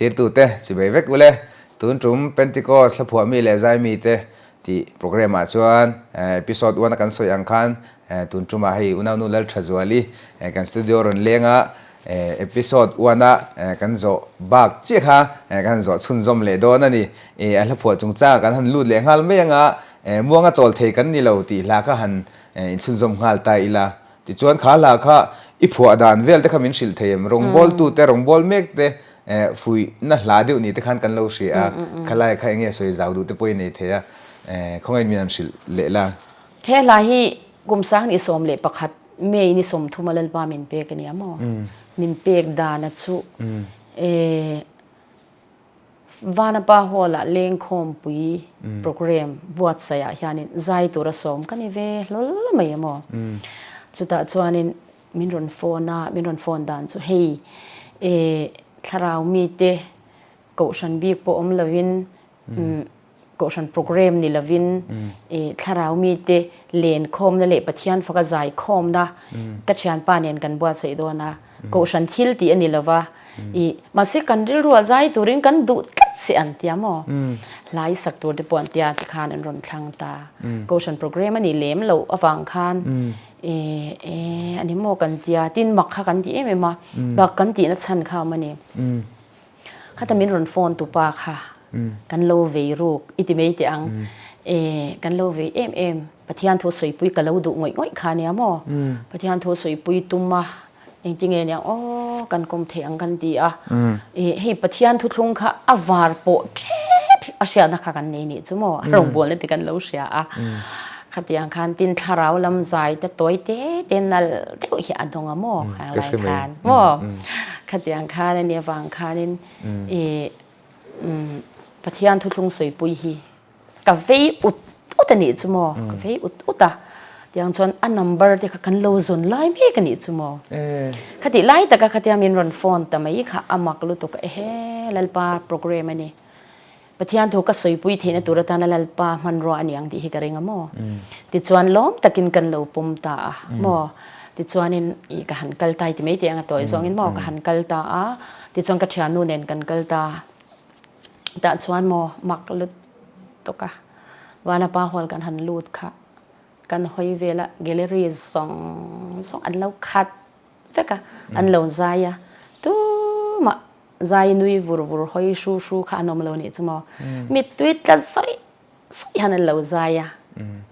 clear tu te chi bai vek ule tun trum Pentecost la phua mi le zai mi te ti program a chuan episode 1 kan soi ang khan tun trum a hei unau nu lal thazwali kan studio ron lenga episode 1 a kan zo bak chi kha kan zo chunzom le do na ni a la phua chungcha kan han lut le ngal me anga muanga chol thei kan ni lo ti la kha han in chunzom ngal ta ila ti chuan kha la kha i phua dan vel te khamin shil theim rong bol tu te rong bol mek te fui na hla deuh ni te khan kan lo ria khalai kha nge soi zau du te poi nei theya khongai mian shil le la he la hi gum sang ni som le pakhat me ni som thumalal pa min pe ka ni amo min pek da na chu vana pa hola leng khom pui program buat saya hianin zai tu ra som kan ve lol mai amo chuta chuanin min ron phone dan chu hei tharau mi te ko shan bi po om lovin ko shan program ni lovin tharau mi te len khom na le pathian faka zai khom da ka chian pa nen kan buat sei do na ko shan thil ti ani lova i ma se kan ril ru zai turin kan du se an tiamo lai sak tur de pon tia ti khan an ron thlang ta ko shan program ani lem lo awang khan ani mo kan tia tin mak kha kan ti em ma ba kan ti na chan kha mani khata min ron phone tu pa kha kan lo ve ruk iti me ti ang kan lo ve em pathian tho soi pui ka lo du ngoi ngoi kha ne amo pathian tho soi pui tumma eng ting e nya kan kom theng kan ti a hei pathian thu thlung kha awar po a sia na kha kan nei ni chumo rong bol le ti kan lo sia a khatiang khan tin tharau lam zai te toy te tenal te hi adong amo khan mo khatiang khan ne wang khanin pathian thu thlung soi pui hi ka vei utani chumo ka vei uta yang chon a number te kan lo zon lai me kan ni chumo khati lai ta ka khatia min ron phone ta mai kha amak lu to ka lalpa program ani pathian tho ka soi pui thena turata na lalpa man ro ani ang ti hi ka renga mo ti chuan lom takin kan lo pum ta mo ti chuan in I ka han kal tai ti mai te anga toy zong in mo ka han kal ta a ti chuan ka thian nu nen kan kal ta chuan mo mak lu to ka wana pa hol kan han lut kha kan hoi vela gallery song an lo khat feka an lo zaya tu ma zai nui vur hoi shu kha anom lo ni chumo mi tweet ka sai han lo zaya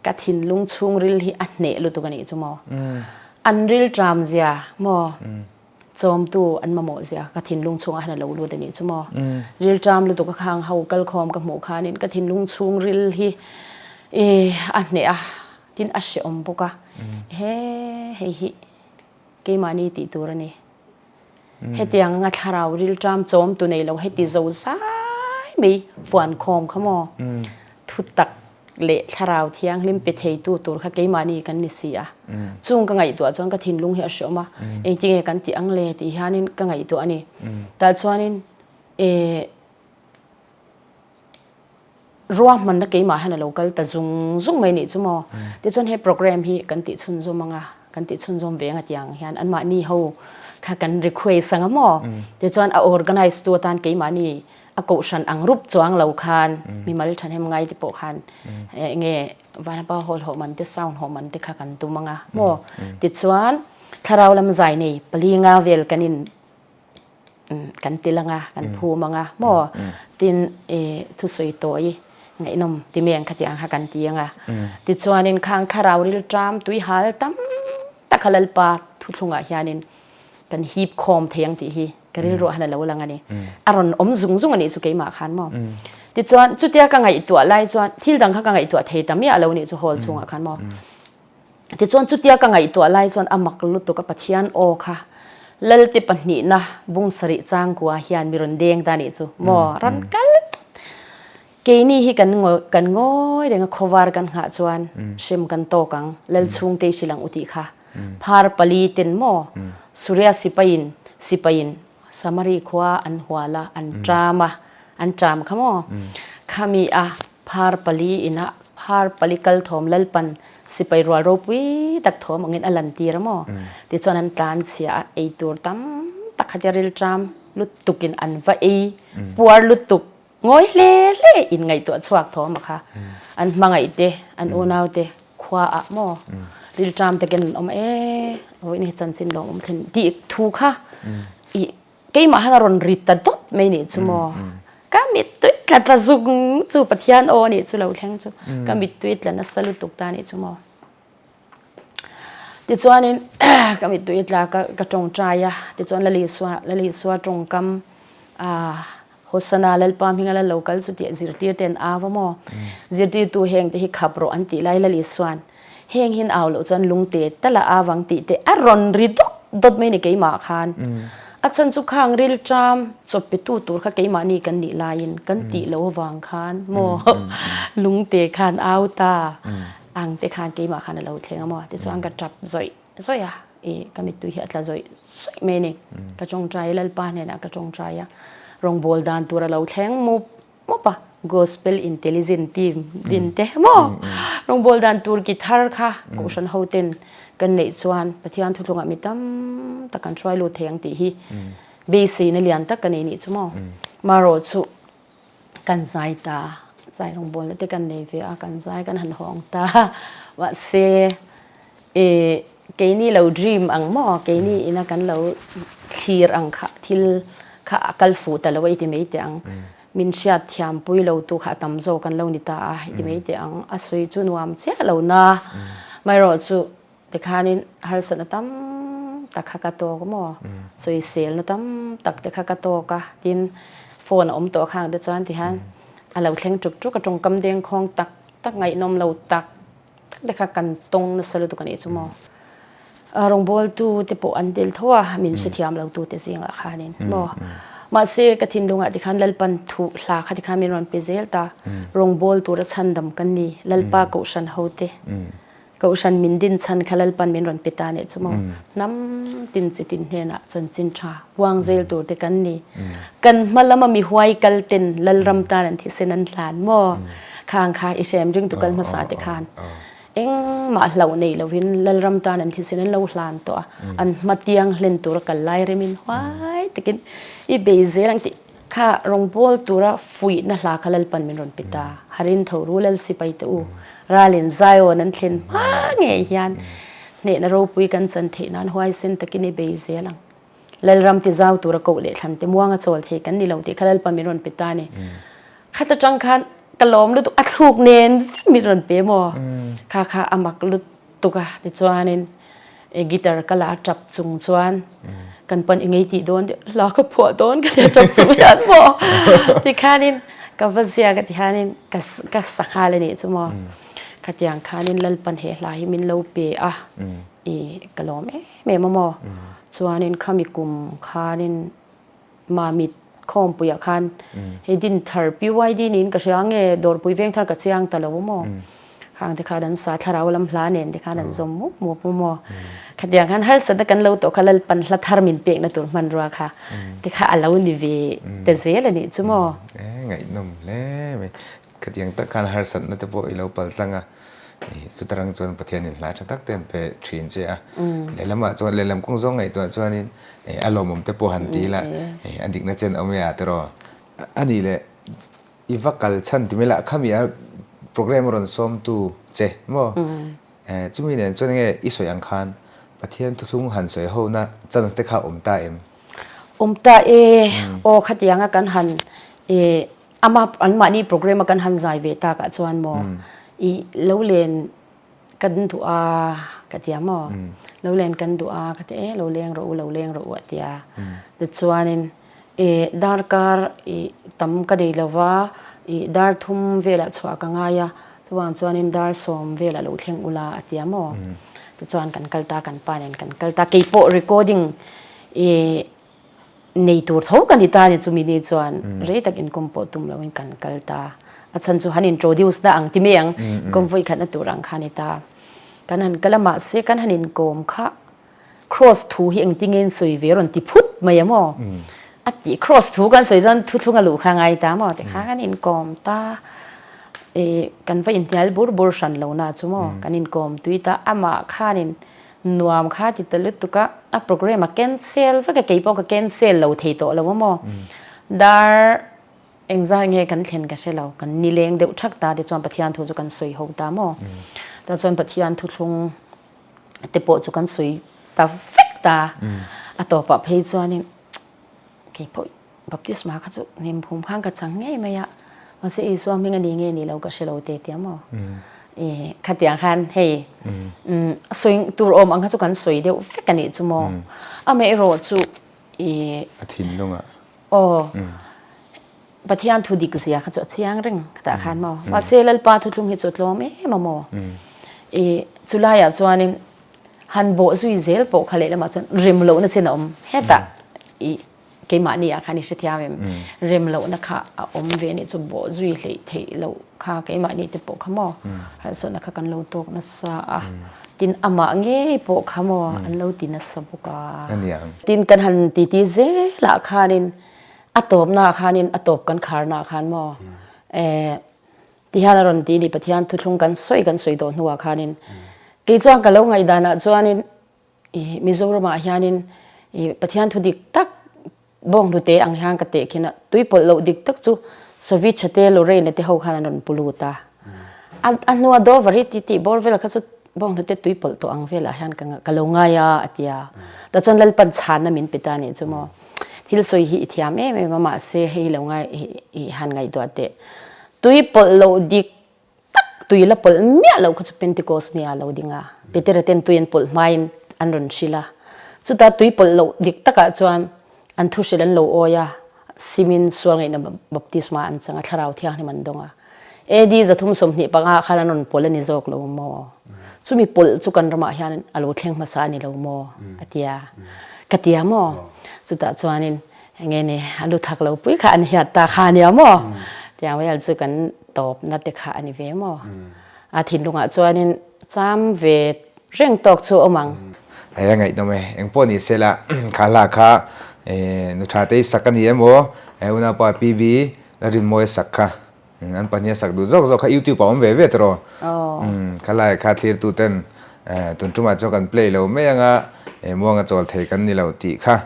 ka thin lung chung ril hi a ne lu tu gani chumo an ril tram zia mo chom tu an ma mo zia ka thin lung chung han lo lu de ni chumo ril tram lu tu ka khang hau kal khom ka mo khanin ka thin lung chung ril hi a ne a tin ashe ombuka he ke mani ti turani hetiang nga tharau ril tram chom tu nei lo heti zo sai mi fuan khom khamo thutak le tharau thiang lim pe thei tu tur kha ke mani kan ni sia chung ka ngai tu chong ka thin lung he ashoma engting e kan ti ang le ti hanin ka ngai tu ani ta chuanin ruam man na ke ma hana local ta zung mai ni chumo ti chon he program hi kan ti chun zo manga kan ti chun zom venga tiang hian an ma ni ho kha kan request sanga mo ti chon a organize tu tan ke ma ni a ko shan ang rup chuang lo khan mi mal than hem ngai ti po khan nge wana pa hol ho man te sound ho man te kha kan tu manga mo ti chuan tharau lam zai nei palinga vel kanin kan tilanga kan phu manga mo tin thu soi toi ngai nom ti meng khatiang ha kan tianga ti chuanin khang tharau ril tram tui hal tam takhalal pa thu thlunga hianin kan hip khom theng ti hi karil ro hana lo langani aron om zung ani chu keima khan mo ti chuan chutia ka ngai tu lai chuan thil dang kha ka ngai tu thei tam ya lo ni chu hol chunga khan mo ti chuan chutia ka ngai tu lai chuan amak lu tu ka pathian o kha lal ti pahni na bung sari chang kwa hian miron deng ta ni chu mo ran kal ke ni hi kan ngoi renga khovar kan nga chuan sim kan to kang lal chung te silang uti kha phar pali ten mo surya sipain samari khwa an hwala an tram khamo khami a phar pali ina phar pali kal thom lal pan sipai ro ro pui tak thom angin alan tir mo ti chonan tan chia ei tur tam takhatiril tram ลุดตุกินอันว่าปัวลุดตุกงอยเล่อินไงตัวสวักทอมาค่ะอันมาไงเตอันโอนาวเตขวาอะมอริลจามตะกันอมโอ้ยนี่จันสินลงอมทันดีถูกค่ะอีเกี่ยมาให้เราริตตัดไม่นี่จุมอก็มีตัวกระตุกจูปะเทียนโอนี่จุเราแทงจูก็มีตัวแล้วนัสลุตุกตานี่จุมอที่ส่วนนี้ก็มีตัวแล้วก็จงใจอะที่ส่วนละลิสวาจงกำโฆษณาเล่ปามิงอะไร local สุดที่จิรตีเต็นอาวมอจิรตีตัวเฮงที่ขับรถอันติไล่ละลิสวนเฮงหินเอาแล้วจนลุงเตะแต่ละอาวังติเตะอรอนริดดดไม่นี่เกี่ยมาคันอาจารย์สุขังริลจามจบไปตัวข้าเกี่ยมานี่กันนี่ลายินกันติแล้ววังคันมอลุงเตะคันเอาตาอังเตะคันเกี่ยมาคันเราเทงมอที่ส่วนก็จับซอยอะก็มีตัวเหี้ยละซอยไม่นี่กระจงใจเล่ปาเนี่ยนะกระจงใจอะรองบอลดานตัวเราแทงมุปะ gospel intelligent team ดินเตะมอรองบอลดานตัวกีตาร์ค่ะกูฉันเขาเต้นกันในส่วนปฏิญาณทุกลงอ่ะมีตั้มตะกันช่วยลูเทียงตีฮีเบสีในเรียนตะกันนี่ชั่วโมงมาโรสุกันใจตาใจรองบอลแล้วตะกันในเวียกันใจกันหันหองตาว่าเซเกนี่เรา dream อังมอเกนี่อินะกันเราทีร์อังค่ะทิลข้ากัลฟูแต่ละวันที่ไม่ได้อังมินเชียที่ยามปุยเราตัวข้าตำโจกันเรานิตาที่ไม่ได้อังอาศัยจุนวามเสียเราหน้าไม่รอจุเด็กข้านี่ฮาร์สันตั้มตักข้ากระโตก็มอสวยเซลนะตั้มตักเด็กข้ากระโตก็ดินโฟนอมตัวข้างเดือดจานที่ฮันเราแข่งจุกกระจงกำเดียงคองตักไงนมเราตักเด็กข้ากันตรงนั่นสรุปตัวกันเองชั่วโมงรองบอลตัวเตปอันเดลทัวมินเสียมเราตัวเตเสียงละค่ะนี่บ่มาเสียกทินดงอ่ะที่ขันลลปันทุลาค่ะที่ขันมีรอนเปเซลตารองบอลตัวรัชันดำกันนี่ลลปาเกาชันเฮาเตเกาชันมินดินชันค่ะลลปันมีรอนเปตาเนี่ยชั่วโมงน้ำตินจิตินเฮน่ะจันจินชาวางเซลตัวเตกันนี่กันมาละมามีหวยกัลเต็นลลรำตานันที่เซนันหลานบ่ข้างค่ะอิเชมจึงตุกันมาสาเตคานมาเหล่านี้เราเห็นลลรำตานันที่เสนเราหลานตัวอันมาเตียงเล่นตัวกันไล่เรมินว้ายแต่กินอีเบเซรังติข้ารองบอลตัวฟุยนั่นลาขลลปันมินรอนปิตาฮารินทรูลลสิไปตัวราลินไซโอนั่นเล่นว้าเงียนเนี่ยนเราปุยกันสันเทนันหวยเซนตะกินอีเบเซรังลลรำที่เจ้าตัวเกาเล่ทันเตมัวงโจลเทกันนี่เราที่ขลลปันมินรอนปิตาเนี่ยข้าตะจังคันกลมลุตุอัดลูกเนนมีรอนเปมอค่ะอามักลุตุกะติจวนนกีตาร์กลาจับจุงจวนกันปันยังไงตีโดนล้อก็ผัวโดนกันจับจุงยันมอที่ข้านินกับวัเซียกับที่ข้านินกับสักฮาเลยนี่จุมอขัดยังข้านินลลปันเฮลายมินเลวเปอะกลมแม่มอจวนนินข้ามีกลุ่มข้านินมามิดคอมปุยคันให้ดินทาร์ปีไว้ดินินก็เชียงโดนปุยเวงทาร์ก็เชียงตะลาวมอข้างที่ข้าดันสาธารณลำพลาเนนที่ข้าดันจมมัวมอขัดอย่างขันฮาร์สันตะกันเราตัวข้าลปันละทาร์มินเปียกนะตัวมันรัวค่ะที่ข้าเรานิเวแต่เสียเลยนี่จุมอไงนุ่มเล่ไหมขัดอย่างตะกันฮาร์สันนั่นแต่พอเราปัลสังอ่ะสุดรังจวนปะเทียนินหลายทักเต็มไปทรีนเสียเลยลำว่าจวนเลยลำกุ้งซงไงตัวจวนนี้อารมณ์ผมแต่พอหันตีละอันดิกนั่นเจนเอาไม่อาตรออันนี้เลยอีวักกัลชันที่ไม่ละข้ามีโปรแกรมรอนซ้อมตูเจมั้งจุ่มเนี่ยจวนนี้อีสวยอังคารปะเทียนทุ่งหันสวยโหนะจันทร์สเต็กข้าวตาตาโอขัดอย่างกันหันอามาอันมานี่โปรแกรมกันหันใจเวตากะจวนมออีเลวเลนกันตัวกะเตียมอเลวเลนกันตัวกะเตเลวเลงเราอวดเตียแต่ชวนินดาร์การตั้มกะเดลว่าดาร์ทุ่มเวลาชัวกังไงอะชวนินดาร์สอมเวลาเราเทงอุลาเตียมอแต่ชวนกันกัลตากันปานินกันกัลตาเก็บโปรีคอร์ดิ้งในตัวเท่ากันที่ตาเนี่ยจุมีในชวนเรื่องตักอินคอมโพตุมเราเป็นกันกัลตาอาจารย์สุฮันอินโทรดิวส์ได้อังที่เมียงก็ไว้ขันตัวรังคานิตากันนั้นก็ละมาเสกันฮันอินกอมค่ะ cross ทูเฮียงติงเงินสวยเวรอนติพุทมาอย่างมั้งอันที่ cross ทูกันสวยจันทุกกันลูกข้างไงตามั้งแต่ข้ากันอินกอมตากันไว้อินที่อัลบูร์ชันเราหน้าชั่วโมงกันอินกอมตุยตาอามาข้านิน นวมค่าจิตลุตุกะโปรแกรมมาแคนเซลว่าแกเก็บก็แคนเซลเราเทโตแล้วว่ามั้งดาร์เองจะเงี้ยกันเห็นกันเสเรากันนิเลงเดือดชักตาเดี๋ยวจวนปฏิญาณทุกกันสวยหกตามั้งแต่จวนปฏิญาณทุกลงเตปโปจุกันสวยตาฟิกตาต่อปะเพย์จวนนี่เก็บบัพติศมาเขาจุเนี่ยภูมิพังกันจังไงไหมอะว่าสิส่วนมีเงินดีเงี้ยนี่เราก็เสเราเตะเตี้ยมั้งขัดอย่างคันเฮ้สวยตัวอมอังเขาจุกันสวยเดี๋ยวฟิกกันนี่จุมั้งไม่รอจุอาทิตย์นึงอ่ะโอ้ปฏิญาณทุดิกเสียเขาจะเสียงเร่งแต่คันมั้งว่าเซลล์ปาทุลุงเหตุจุดล้มมั้งจุลายจวนนี่ฮันโบซุยเซลโปขเลแล้วมาจนริมโลนั่นเช่นเฮตาเกมานี่คันนี้เสียมริมโลนะคะเวนี่จุโบซุยเลยเทโลค่ะเกมานี่จะโปขมอฮันสนะคะกันโลโตกนัสตินอามาเงี้ยโปขมออันโลตินัสบุกาตินกันหันตีเซละคันินอัตบนาคันินอัตบกันคาร์นาคันมอที่ฮานารอนตีนี่ปฏิญาณทุลุงกันสวยโดนหัวคันินกี่จวนกันแล้วไงดานะจวนนินมิโซรามาฮานินปฏิญาณทุดิกตักบ้องทุเตอังฮางกเตะขินะตุยปลโลดิกตักจูสวิชเตโลเรนเตหกฮานารอนปูลูตาอันนัวโดวริติบอลเวลาเขาจะบ้องทุเตตุยปลตัวอังเวลาฮานกันแล้วไงอะติยาแต่จนเลปัญชานะมินปิตานี่จูมอที่สวยฮิทิยามมาเซให้แล้วไงฮันไงตัวเตตุยปลโลดิกตุยละปลเมียเราก็จะเป็นติโกสเนียเราดิงาเปเตอร์เตนตุยนปลไม่อันรอนชิลาสุดท้ายตุยปลเราดิกตะกะจวนอันทุชิลันโลโอยาซิมินส่วนไงนะบัพติสมาอันสังฆราวที่อันนี้มันดงาดีจะทุ่มสมนิปังอาคานันปลนิจอกเราโมสุมีปลจุกันรมาฮิอันอโลเทงมาสานี่เราโมอติยากติยาโมสุดท้ายจวนนี่ไงเนี่ยอโลทักเราปุ้ยขาอันนี้ตาขานี่โมที่อันว่าจุกันตอบนัดเด็กขาอันนี้เวมอาทิตย์ลุงอาจวนนี่จำเวทเร่งตอกชัวมังยังไงตัวเมย์ยังปนนี่เสละขาลาขานุชาติสักกันยังโมอุณาปาปีบีแล้วริมโมยสักค่ะงั้นปัญญาสักดูจอกๆค่ะยูทูบผมเวทรอขาลาขาทีร์ตูเต้นตุนจุมาจอกันเพลย์เราไม่ยังอ่ะมัวงจอลเทกันนี่เราตีค่ะ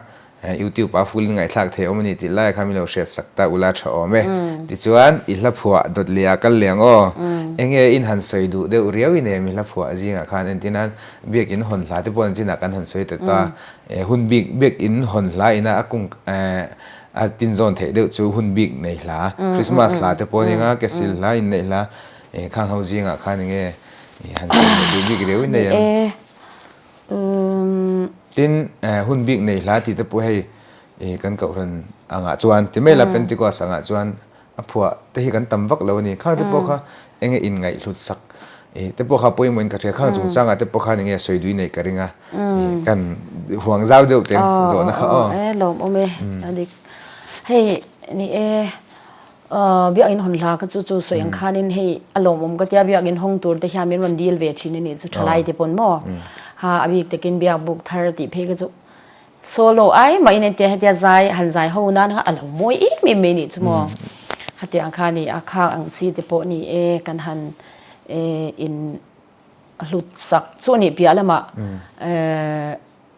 ยูทูบอาฟูลไงทักเทอมันนี่ติไล่ข้ามีเราเสียสักตาอุลาชอเมดิจวนอิลับหัวดดเลียกันเลียงอ๋อเองอินหันสวยดูเดี๋ยวเรียวอินเอมิลับหัวจริงอ่ะค่ะเอ็นที่นั้นเบียกอินหอนหลาที่ปนจีนักกันหันสวยแต่ตัวหุ่นเบียกอินหอนหลาอินะอากุงตินโซนเทเดี๋ยวจูหุ่นบิ๊กในหลาคริสต์มาสหลาที่ปนยังอ่ะแกสิหลาอินในหลาข้างเขาจริงอ่ะค่ะนี่ไงหันสวยดูบิ๊กเรียวอินเอตินหุ่นบิ๊กในหลาที่จะพูดให้กันกับคนอ่างจวนที่ไม่ละเป็นที่ก็สังจวนผัวแต่ที่กันตำวักแล้วนี่ข้างที่พวกเขาเองอินไงหลุดสักแต่พวกเขาป่วยเหมือนกับที่ข้างจงจังแต่พวกเขาเนี่ยสวยดุยในกระดิ่งกันห่วงเจ้าเดียวเต็มโจนะครับลมโอเมอดีให้นี่เบียกินหอนลาก็จู่ๆสวยอย่างข้านี่ให้อารมณ์ผมก็จะเบียกินห้องตัวแต่ชามีวันดีลเวทีนี่จะทลายที่ปนหม้อหาอภิแต่กินเบียบุกทาร์ติเพก็จะโซโล่ไอ้ไม่เนี่ยที่จะใจหันใจเขานั่นฮะอารมณ์มวยไม่นี่ชั่วโมงฮัตติอังคานี่อาคาอังซีที่ปนนี่กันหันอินหลุดสักส่วนนี้เปียละมา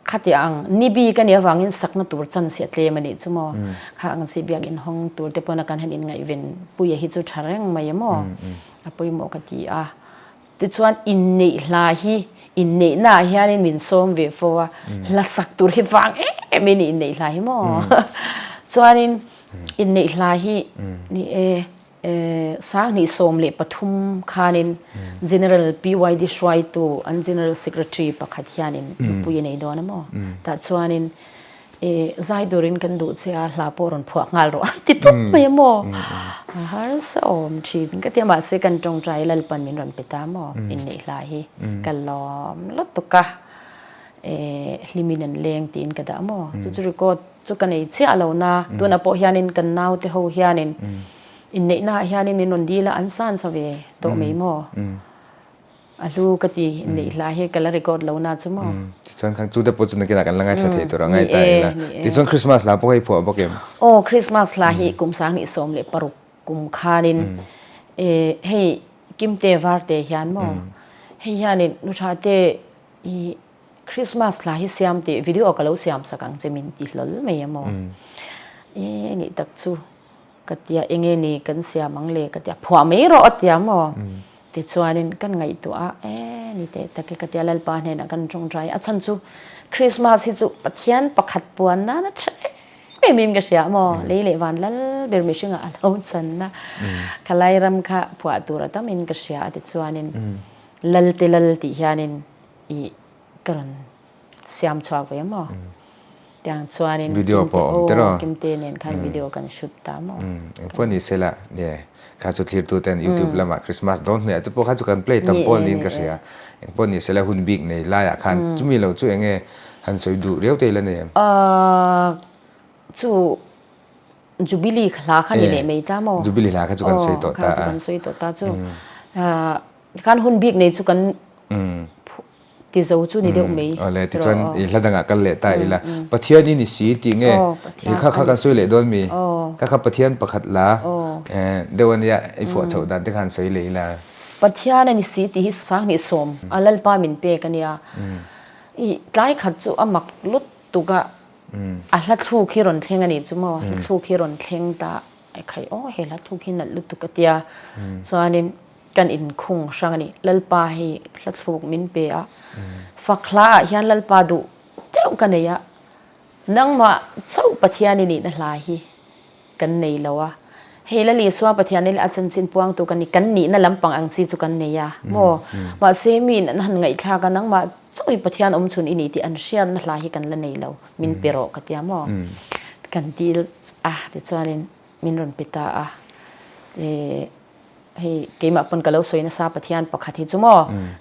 ขัดยังนี่บีกันเนี่ยวางอินสักนัตัวจันเสียเลยมันนี่ชั่วโมงข้าอังซีเบียกินห้องตัวที่ปนกันหันอินไงเว้นปุยหิจุดชาร์งไม่ยมั้งปุยโมกติที่ส่วนอินนี่ลาฮีอินนี่น่าเฮียนี่มินส้มเวฟว่าละสักตัวที่ฟังไม่นี่อินนี่ลาฮีมั้งส่วนอินนี่ลาฮีนี่สร้างนี่ส้มเล็บปฐุมคานิน General PYD ชวยตัวอัน General Secretary ปักขัดยานินปุยในดอนมั้งแต่ส่วนใจดูรินกันดูเสียลาปอรอนพวกงานรอติดตุ้มไม่ยมั้งฮาร์สอมชีนก็เตรียมมาเสกันจงใจลัลปันมินรันไปตามมั้งอินนี่ลาฮีกันล้อมลัดตุกะลิมินันเลงตีนกันดามั้งจุดก็จุกันไอเสียเราหน้าตัวนับพยานินกันน่าวเทหูยานินอินนี่น่าเฮียนี่มินนดีละอันซันสเวโตไม่มั้งอาลูกตีอินนี่ลาฮีกันละรีกอดเราหน้าใช่มั้งส่วนข้างจุดเด็ดปุ๊บจุดนักกีฬากันละไงเฉยๆตัวเราไงตายละที่ส่วนคริสต์มาสลาพวกให้ผัวพวกเกมคริสต์มาสลาฮีกุมสังนิสมเลปรุกุมคานินให้กิมเตวาร์เตยันมั้งให้ยานินุชาเต คริสต์มาสลาฮิเซียมติวิดีโอกะโลเซียมสักังเจมินติลลเมียมอนี่ตักซูกัตยาเองนี่กันเสียมังเลกัตยาผัวไม่รอดยามอติดส่วนนี้กันไงตัวนี่แต่กัตยาเลลปานเนี่ยกันจงใจฉันซูคริสต์มาสที่ซูปะเทียนประคัดปวนนะใช่ไม่มีกันเสียมอเลยวันละเบอร์มิชงอ่ะเราสันนะขลายรำค่ะผัวตัวเราต้องมีกันเสียติดส่วนนี้ลลติฮานินอีกันเสียมชอบไว้มออย่างส่วนนี้วิดีโอพอแต่ละกิมเตนคันวิดีโอกันชุดตามอพวกนี้เสร็จละเนี่ยข้าจะทีตัวเต็น YouTube ละมาคริสต์มาสโดนเนี่ยแต่พวกข้าจะกันเพลย์ตั้งปอนลินก็เสียพวกนี้เสร็จละหุ่นบิ๊กในลายอาคารจุมีเราช่วยไงหันสวยดูเรียวเตยละเนี่ยจูบิลีคลาคันนี่เลยไม่ตามอจูบิลีคลาข้าจะกันสวยต่อตากันสวยต่อตาจูการหุ่นบิ๊กในจูกันที่จะจู่นี่เดี๋ยวไม่เลยที่ชวนอีหลังกันเลยตายละประเทศนี้นี่สีติงอีข้ากันสวยเลยโดนมีข้าประเทศประคัดละเดี๋ยววันนี้ไอ้พวกชาวดันที่กันสวยเลยละประเทศนี้สีที่สังนิสมอัลลป้ามินเปกันเนี่ยอีหลายขัดจู่อามักลุดตุกะลัดทูขี้รอนเทงอันนี้จู่มั้งลัดทูขี้รอนเทงตาไอ้ใครเฮลัดทูขี้นั่นลุดตุกะเตียส่วนนี้กันอินคงช่างนี่ลลปาให้ลัดทูกมินเปะฝักลายันลลปาดูเจ้ากันเนี่ยนั่งมาเจ้าประเทศนี้นั่นลายกันในแล้วอะเฮลัลีสวาประเทศนี้อาจารย์สินปวงตัวกันนี่กันนี่นั่นลำปังอังซีจุกันเนี่ยมาเซมินนั่นไงข้ากันนั่งมาเจ้าประเทศชุนอินี่ที่อันเชียนนั่นลายกันละในแล้วมินเปโรกันที่กันที่ที่จวนมินรอนปิตาให้เกี่ยมาปนกับเราสวยนะซาปะเทียนปกติจุโม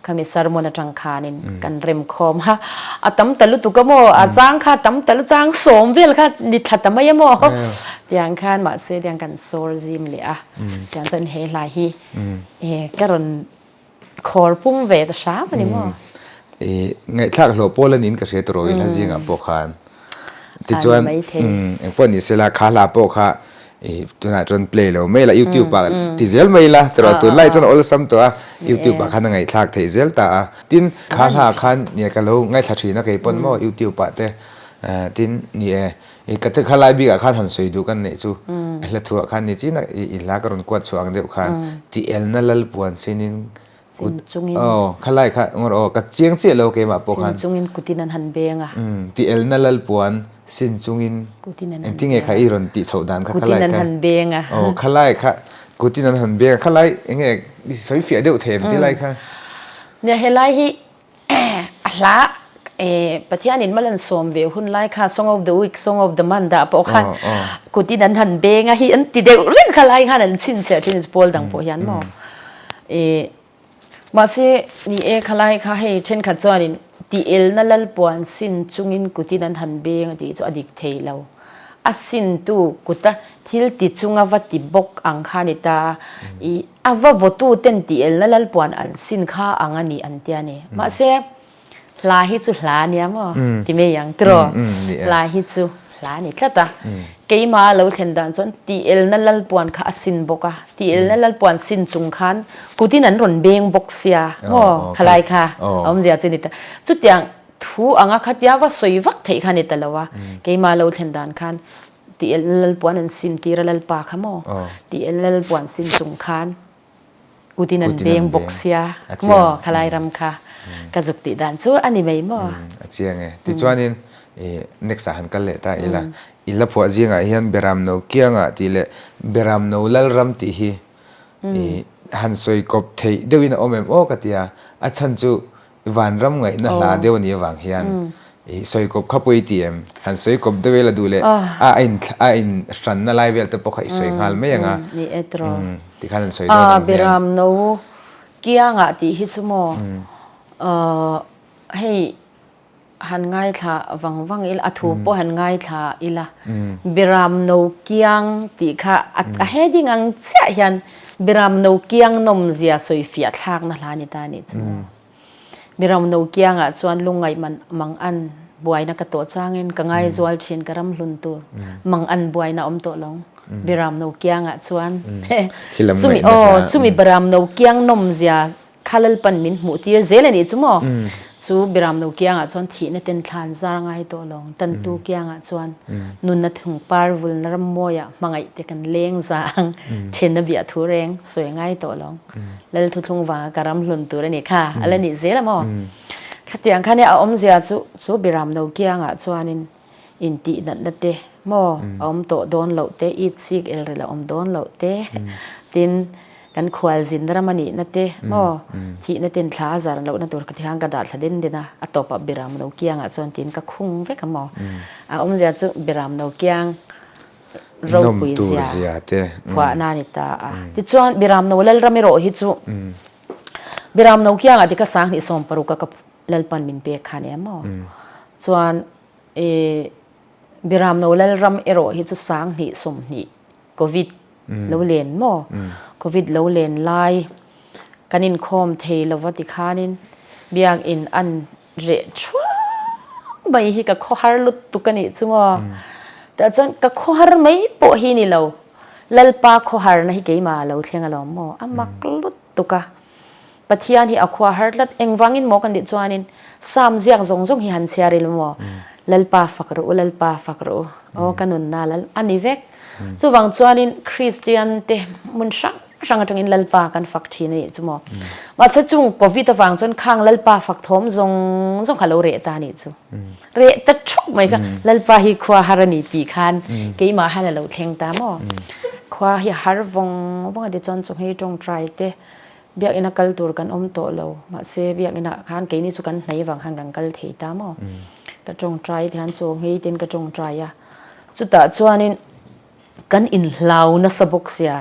ขมิสารมนจังคานินกันเริมคอมฮะตั้มแต่ลุตุกโมจางค่ะตั้มแต่ลุจางสมเวลค่ะนิทัตไม่ยโมอย่างขันมาเสียอย่างกันโซลซิมเลยอย่างจันเฮลาฮีกระรอนคอร์ปุ่มเวทช้ามันนี่โมไงถ้าเราโพลนินก็เสียตัวอีกแล้วจริงอ่ะปกานที่ชวนพวกนี้เสละขาลาปกค่ะตัวน่ะจนเพลย์แล้วไม่ละ YouTube ปะที่เซลไม่ละแต่ตัวไล่จน all ซ้ำตัว YouTube ปะขันไงทักที่เซลตาทินขาลาขันเนี่ยก็เราไงทัชชีนะก็ปนมั่ว YouTube ปะแต่ทินเนี่ยก็ถึงขาลาบีกับขันหันสวยดูกันเนี่ยจูแล้วทัวขันนี่จีน่ะอีลากรอนกวดสว่างเดียวขันที่เอลนั่นละปวนเซนินขาลาค่ะงอก็เจียงเจียเราเกี่ยมาปกขันจุงินกุตินันหันเบงอ่ะที่เอลนั่นละปวนสินจุงินที่ไงค่ะอีรอนติชาวดันค่ะขลายค่ะขลายค่ะกูที่นั่นหันเบียงขลายยังไงสวยเฟียเดียวเทมที่ไรค่ะเนี่ยเฮลัยฮีละประเทศนี้มันเล่นสมเวลหุ่นไล่ค่ะ Song of the Week Song of the Month ปกคันกูที่นั่นหันเบียงฮีอันติเดียวเล่นขลายค่ะนั่นสินเสียที่นี่สปอลดังพอยันมอมาสินี่ขลายค่ะให้เช่นขัดจวนินที่เอลนั่นลปวนสินจุงินกุฏินั้นหันเบงที่จะอดีตเทลาวสินตูกุตะทิลติจุงอวัติบกอังคานิตาอวัวตูเต็นที่เอลนั่นลปวนอันสินข้าอังอันนี้อันเตียนี่มาเสลาฮิจุลาเนี่ยมั้งที่ไม่ยังตรอลาฮิจุลานี่แค่ตาเกี่ยมาเราเห็นดันจนที่เอลนั่นลปวนข้าสินบกที่เอลนั่นลปวนสินจุงขันกุฏินั้นรอนเบงบกเสียขลายค่ะอมเสียจนิตจุดอย่างทูอ่างขัดยาว่าสวยวักเทขันนี่แต่ละว่าเกี่ยมาเราเห็นดันขันที่เอลปวนนั้นสินที่เราปาขโมที่เอลปวนสินจุงขันกุฏินั้นเบงบกเสียโมขลายรำค่ะกระจุกติดันสู้อันนี้ไม่โมเจียงไงที่ชวนนี่next หันกันเลยตาอีละพวกจริงอ่ะยันเบรามโนเกี่ยงอ่ะที่เละเบรามโนลลรำที่หันสวยกบเทเดี๋ยวนี้อมโอกัตยาอาชันจูวันรำไงน่ะลาเดี๋ยวนี้วางเฮียนสวยกบขับไปที่หันสวยกบเดี๋ยวเวลาดูเลยอินสันน่าไล่เวลแต่พวกไอ้สวยงามไม่ยังอ่ะนี่เอตรอที่ขันสวยด้วยเบรามโนเกี่ยงอ่ะที่ฮิตสมอให้หันง่ายค่ะวังอิลอัฐุปหันง่ายค่ะอิละเบรามโนเกียงตีค่ะเฮดิ้งอังเสียยันเบรามโนเกียงนมเสียสวยฟียทากนั่นลานิตานี่จูเบรามโนเกียงอ่ะชวนลุงไงมันมังอันบวยนักตัวจ้างเงินกังไงจวลเชินกระรำลุนตัวมังอันบวยน่ะตัวลงเบรามโนเกียงอ่ะชวนซุมิเบรามโนเกียงนมเสียคาลปันมินหมูตีเจเลนี่จูโม ซูบิรามนูเกียงอ่ะชวนที่นั่นเต็นทานซาง่ายตัวลงตันตูเกียงอ่ะชวนนุนนัดถึงปาร์วุลนรมวยอ่ะมังไอเด็กันเลี้ยงจางเทนนบีทุเรงสวยง่ายตัวลงแล้วทุกทงวางการำลุนตัวนี่ค่ะอะไรนี่เสียละมั้งขัดอย่างคันนี้เอาอมเสียซูบิรามนูเกียงอ่ะชวนอินตีนั่นนั่นเตะมั้งอมโตโดนเหล่าเตะอีซิกเอลเรละอมโดนเหล่าเตะตินกันควายจินดรามันนี่นั่นเตะมั้งที่นั่นเต็นท้าจารย์เรานั่นตัวกระที่างกระดาษดินดินะอัตโตปบิรามนูเกียงอ่ะส่วนตินก็คุ้งเวกมั้งอมเสียซูบิรามนูเกียงเราคุยเสียพวกนั่นนี่ตาที่ชวนบิรามนูเลลรามิโรฮิจูบิรามนูเกียงอ่ะที่ก็สร้างที่สมปรุกกับเลลปันมินเปียขันเนี่ยมั้งชวนบิรามนูเลลรามเอโรฮิจูสร้างที่สมนี่โควิดเราเรียนมั้งโควิดเราเรียนไล่กันอินคอมเทลวัติคานินเบียงอินอันเรชัวไม่ฮิกับข้อหาลุตุกันนี่จังว่าแต่จนกับข้อหาไม่ปะฮินี่เราเลลปาข้อหานะฮิเกยมาเราเที่ยงเราหมออามักลุตุกะปัทยานที่เอาข้อหาลัดเองวังอินหมอกันดิจวนินสามเสียงจงฮิฮันเซียริลหมอเลลปาฟักรูเลลปาฟักรูโอ้กันนุนนาลอันนี้เวกส่วนจวนินคริสเตียนเตมุนช่างจังอินเลลปากันฟักทีนี่จุมอมาสัจจุงโควิดฟังจนข้างเลลปาฟักทอมจงขลุ่ยเรตานี่จูเรตชุกไหมคะเลลปาฮิควาฮารานีปีคันเกี่ยมาฮันเราเทงตามอควาฮิฮาร์วงเดี๋ยวจนจงให้จงใจเตเบียกอินักกัลตัวกันโตเรามาเสเบียกอินักขันเกี่ยนี่สุกันในวังหันกันกัลเทตามอแต่จงใจที่ฮันจงให้เต็นก็จงใจอะสุดท้ายจวนินกันอินเหล่านัสบุกเสีย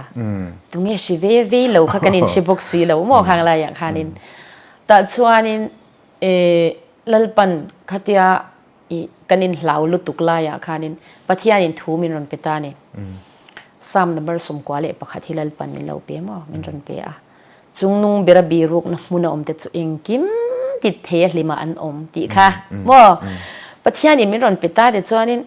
ตรงนี้ชีวิตเราค่ะกันอินชีบุกสีเราหมอข้างอะไรอย่างคันินแต่ชวนินลลปันขัดยากันอินเหล่าลุตุกลายอย่างคันินปัทยานินทูมินรอนเปตานี่ซ้ำนับสมกว่าเลยปะขัดที่ลลปันนี่เราเปียมอมินรอนเปียจุงนุ่งเบรบีรุกนะมุนอมเตจุเองกิมติดเทลิมาอันอมติค่ะหมอปัทยานินมินรอนเปตาเดชวนิน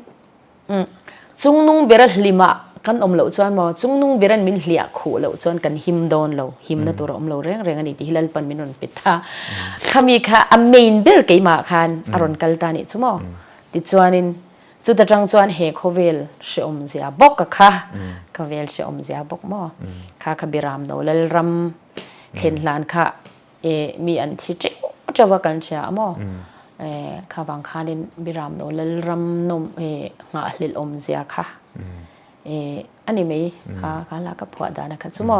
จุงนุ่งเบรลิมากันอมเหลาจวนมอจุงนุ่งเบรันมินเลียขู่เหลาจวนกันหิมโดนเหลาหิมนั่นตัวอมเหลาเร่งอันนี้ที่ฮิลลปันมินนปิตาขามีค่ะอเมนเบรเกยมาคันอารอนกัลตานิจุมอติจวนินจุดจังจวนเฮโคเวลเชอมเซียบกค่ะโคเวลเชอมเซียบกมอค่ะขบิรามโนเลลรัมเห็นหลานค่ะมีอันที่จะว่ากันเชียมอข้าวังคานินบิรามโนเลลรัมนมงาลิลอมเซียค่ะอันนี้ไม่ค่ะลากับผัวดานะคะสมอ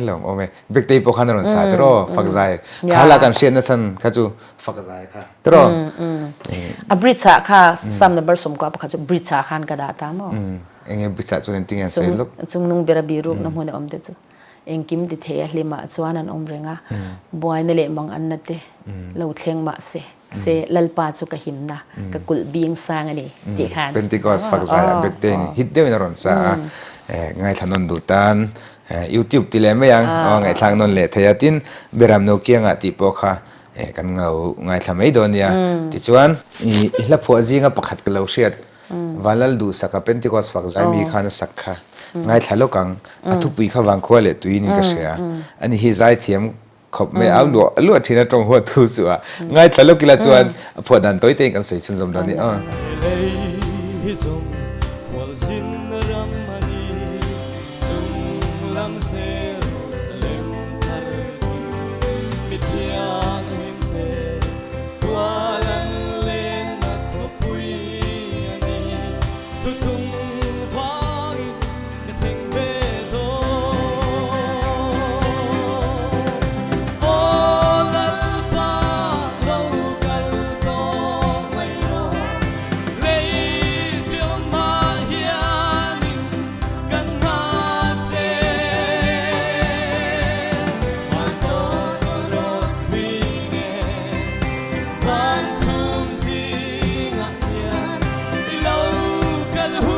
หลงโอเมบิกตีปกขันรอนสาตรอฟักใจข้าลากันเชียนนั่นสันข้าจูฟักใจค่ะตรอบริจาค่ะซ้ำนับสมกว่าปะค่ะจูบริจาคันกระดาษตามอเองบริจาคจนติงเงินเสียลูกจุงนุ่งเบรบีรูปน้ำหัวในอมเดจูเองกิมติเทลิมาจวนนันอมเรงะบอยนั่นแหละมังอันนั่นเตเราเทียงมาเสลลปาจุกหิมนะกับกุลบีงสร้างอันนี้ที่ขันเป็นติกอสฟักใจเบกเตนฮิตเดียวในรอนสาไงถนนดูตันYouTube ติเลไม่ยังไงทางนนเละทยาตินเบรามโนเกียงอ่ะติปอค่ะกันเงาไงทำไม่โดนเนี่ยติจวนอีละผัวจีงอ่ะประคัดกันเราเชียดวันละดูสักเป็นติกอสฟักใจมีขานสักค่ะไงทะเลาะกันทุกปีข้าวางขั้วเลยตุยนี่ก็เชียอันนี้ฮิใจเทียมขบไม่เอาลวดที่นั่นตรงหัวทูสัวง่ายทะลุกิลจวนพอดันตัวเต็งกันสวยชุนสมดอนนี่กันหู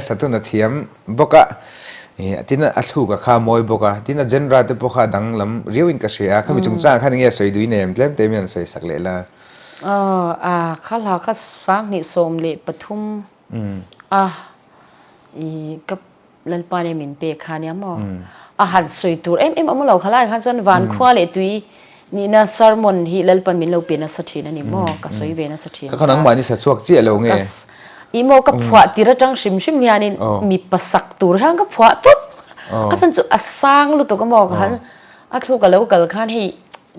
สัตุนาเทียมบกะที่นั่นอัฐูกับข้ามอยบกะที่นั่นเจนราเตปกะดังลำเรียวอินกษยาข้ามีจงจ้างข้าเนี่ยสวยดุยเนมเล่มเต็มยันสวยสักเละละข้าลาข้าสร้างนิสมเลปทุมกับเล่นปานี่มินเปคาเนี่ยมั้งหันสวยตัวเอามาเราข้าไล่ข้าส่วนวันขั้วเลตุยนี่นะสารมนที่เล่นปันมินเราเป็นนักสัตย์นั่นนี่มั้งก็สวยเวนักสัตย์เขาหนังบ้านนี่สัตว์สวกเจี๊ยเราไงอีโมกับผัวตีระจังชิมยานี่มีประสักตัวห้างกับผัวตุ๊บก็สันจุสร้างลูกตัวก็บอกกันทุกกันแล้วกันขันให้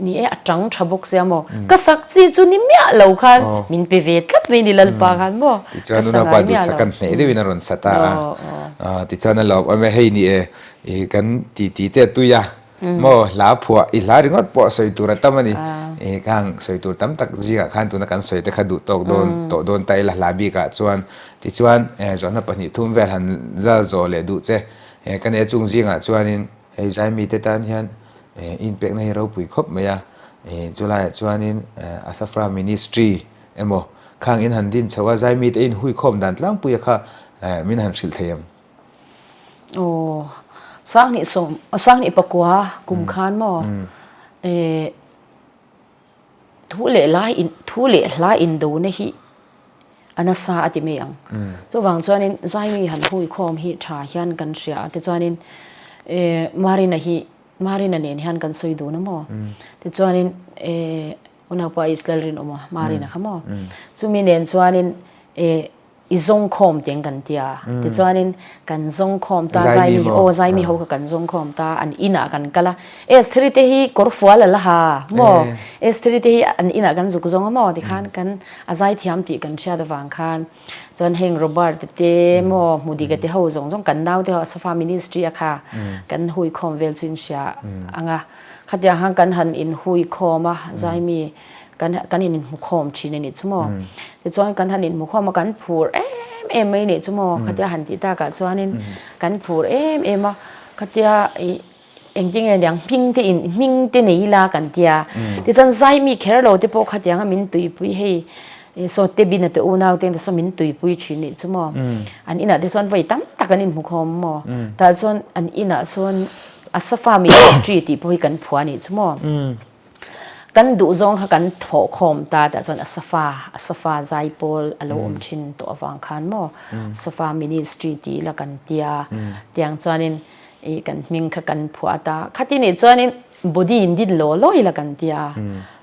นี่จังทับกเสียมั้งก็สักจีจุนี่เมียเราขันมินไปเวทกับมินดิลปากันมั้งติจานุนาปาดูสักกันเนี่ยได้วินารันสตาติจานั่นเราไม่ให้นี่กันตีเตตุยามั้งลาผัวอีลาถึงก็ปอสวยตัวนั้นตั้มนี่กางสวยตัวตั้มตักจีกับขันตัวนั้นกันสวยแต่ขัดดูตกโดนไตละลาบีกับส่วนติจวนส่วนนั้นปนิทุ่มเวลหันจะโจเลยดูเจ้กันจุงจีกับส่วนนี้ใจมีแต่ตอนนี้อินเป็กในเราปุ๋ยครบไหมอ่ะจุฬาส่วนนี้อาสาฟรามินิสทรีโมข้างอินหันดินชาวใจมีแต่อินหุยครบดันล่างปุ๋ยค่ะมินหันสิลเทียมโอ้สร้างนี่ส่งสร้างนี่ปะกัวกุมขานมั้งทุเล่ไล่อินโดนีเซียอันนั้นซาติเมียงจะวางส่วนนี้ใจมีหันหุยคอมฮิชาฮิอันกันเสียแต่ส่วนนี้มารีนาเนี่ยฮิอันกันสวยดูนะมั้งแต่ส่วนนี้อุณหภูมิอิสราเอลรินออกมารีนาค่ะมั้งส่วนมีเนี่ยส่วนนี้อีจงคอมเตียงกันเตียแต่ส่วนนี้กันจงคอมตาใจมีเขากันจงคอมตาอันอินากันกันละสตรีทที่กอร์ฟัวละฮะมั้งสตรีทที่อันอินากันจุกจงมั้งที่ขันกันอาใจที่ทำตีกันเชียดฟังขันจนเฮงโรเบิร์ตเต้มั้งมูดีกันที่เขาจงกันดาวที่เขาสฟามินิสทรีอะค่ะกันหุยคอมเวลซินเชียอ่ะขัดยาหังกันหันอินหุยคอมใจมีกันอินหุคอมชีนนี่ชั่วโมงแต่ส่วนกันหันอินหุคอมกันพูดไม่เนี่ยชั่วโมงขัดยาหันติตากันส่วนนี้กันพูดมาขัดยาจริงๆอย่างพิงที่นี่ลากันเตียที่ส่วนใจมีแค่เราที่พอขัดยามินตุยปุยให้โซเตบินตัวอุณาเตียงแต่ส่วนมินตุยปุยชีนี่ชั่วโมงอันอินะที่ส่วนไว้ตั้มตักกันอินหุคอมมั้งแต่ส่วนอันอินะส่วนอาสฟามีจีที่พอกันผัวนี่ชั่วโมงกันดูจงกันถอคอมตาแต่ส่วนอาสฟาใจปอลอารมณ์ชินตัวฟังคันมั้งอาสฟามินิสทรีที่ละกันเตียงส่วนนี้กันมิงกันผัวตาขัดที่นี่ส่วนนี้บอดี้อินดินโลละกันเตีย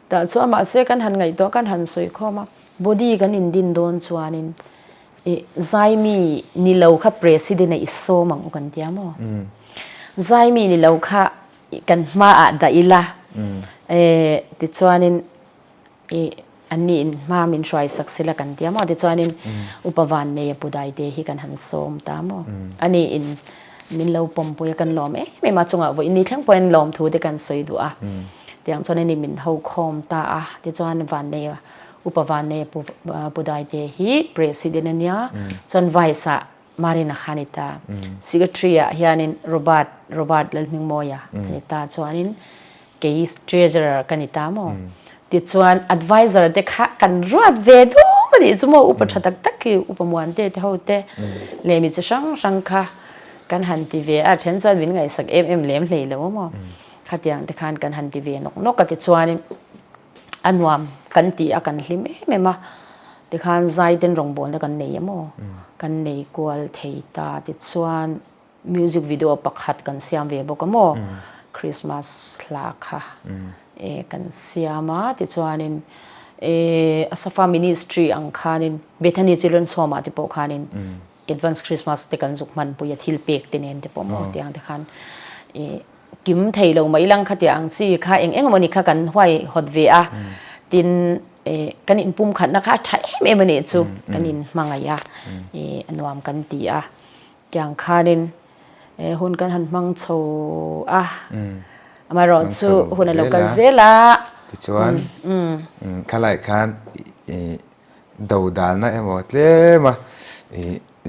แต่ส่วนมาเสียกันหันไงตัวกันหันสวยข้อมาบอดี้กันอินดินโดนส่วนนี้ใจมีนิลาวค่ะประธานในอิสโซมังกันเตียมั้งใจมีนิลาวค่ะกันมาได้ละติดส่วนนี้อันนี้มามินช่วยสักสิละกันเดียมั้งติดส่วนนี้อุปวันเนี่ยผู้ใดเดฮิกันหันสมตามมั้งอันนี้มินเราปมปุยกันล้อมไม่มาจงอ่ะวันนี้ทั้งปอยล้อมทูด้วยกันสวยดูอ่ะเดี๋ยวส่วนนี้มินเขาคอมตาอ่ะติดส่วนวันเนี่ยอุปวันเนี่ยผู้ใดเดฮิประธานเนี่ยส่วนไวซ่ามารีนาคานิตาสิกเทรียเฮียนินโรบัตเลมิงโมยาคานิตาส่วนนี้case treasurer กันนี่ตามอ๋อติดส่วน advisor เด็กกันรวดเวดูมันนี่ชั่วโมงอุปถัมภ์ตักคืออุปมวันเตะเขาเตะเลมิจะช่างค่ะกันหันทีวีอาจจะจะวิ่งไงสักเล่มเลยแล้วมั้งขัดยังแต่ขันกันหันทีวีนกกันติดส่วนอันวามกันตีอากันลิมไม่มาแต่ขันใจเดินรงบนแล้วกันเนี่ยมั้งกันเนี่ยกวลเทียตาติดส่วน music video ปักหัดกันเสียงเวบอกกันมั้งคริสต์มาสลาค่ะกันเสียมาติดส่วนนี้อาสฟามินิสทรีอังคารินเบธานีจิรันสวมาติปกคารินadvance Christmas เด็กันจุกมันปุยทิลเปกตินเองติปมอที่อังเด็กขันกิมไทยเราไม่ลังขัดยังสิค่ะเองมันนี่ค่ะกันห้อยฮอตเวียตินกันอินปุ่มขัดนะคะใช้ไม่มันนี่จูกันอินมังายะอันวามกันตีอ่ะอย่างคารินหุ่นกันหันมังโชมารอจูหุ่นเรากันเซล่ะติดชวนข้าไล่ขันดาวดาลนะหมดเลยมา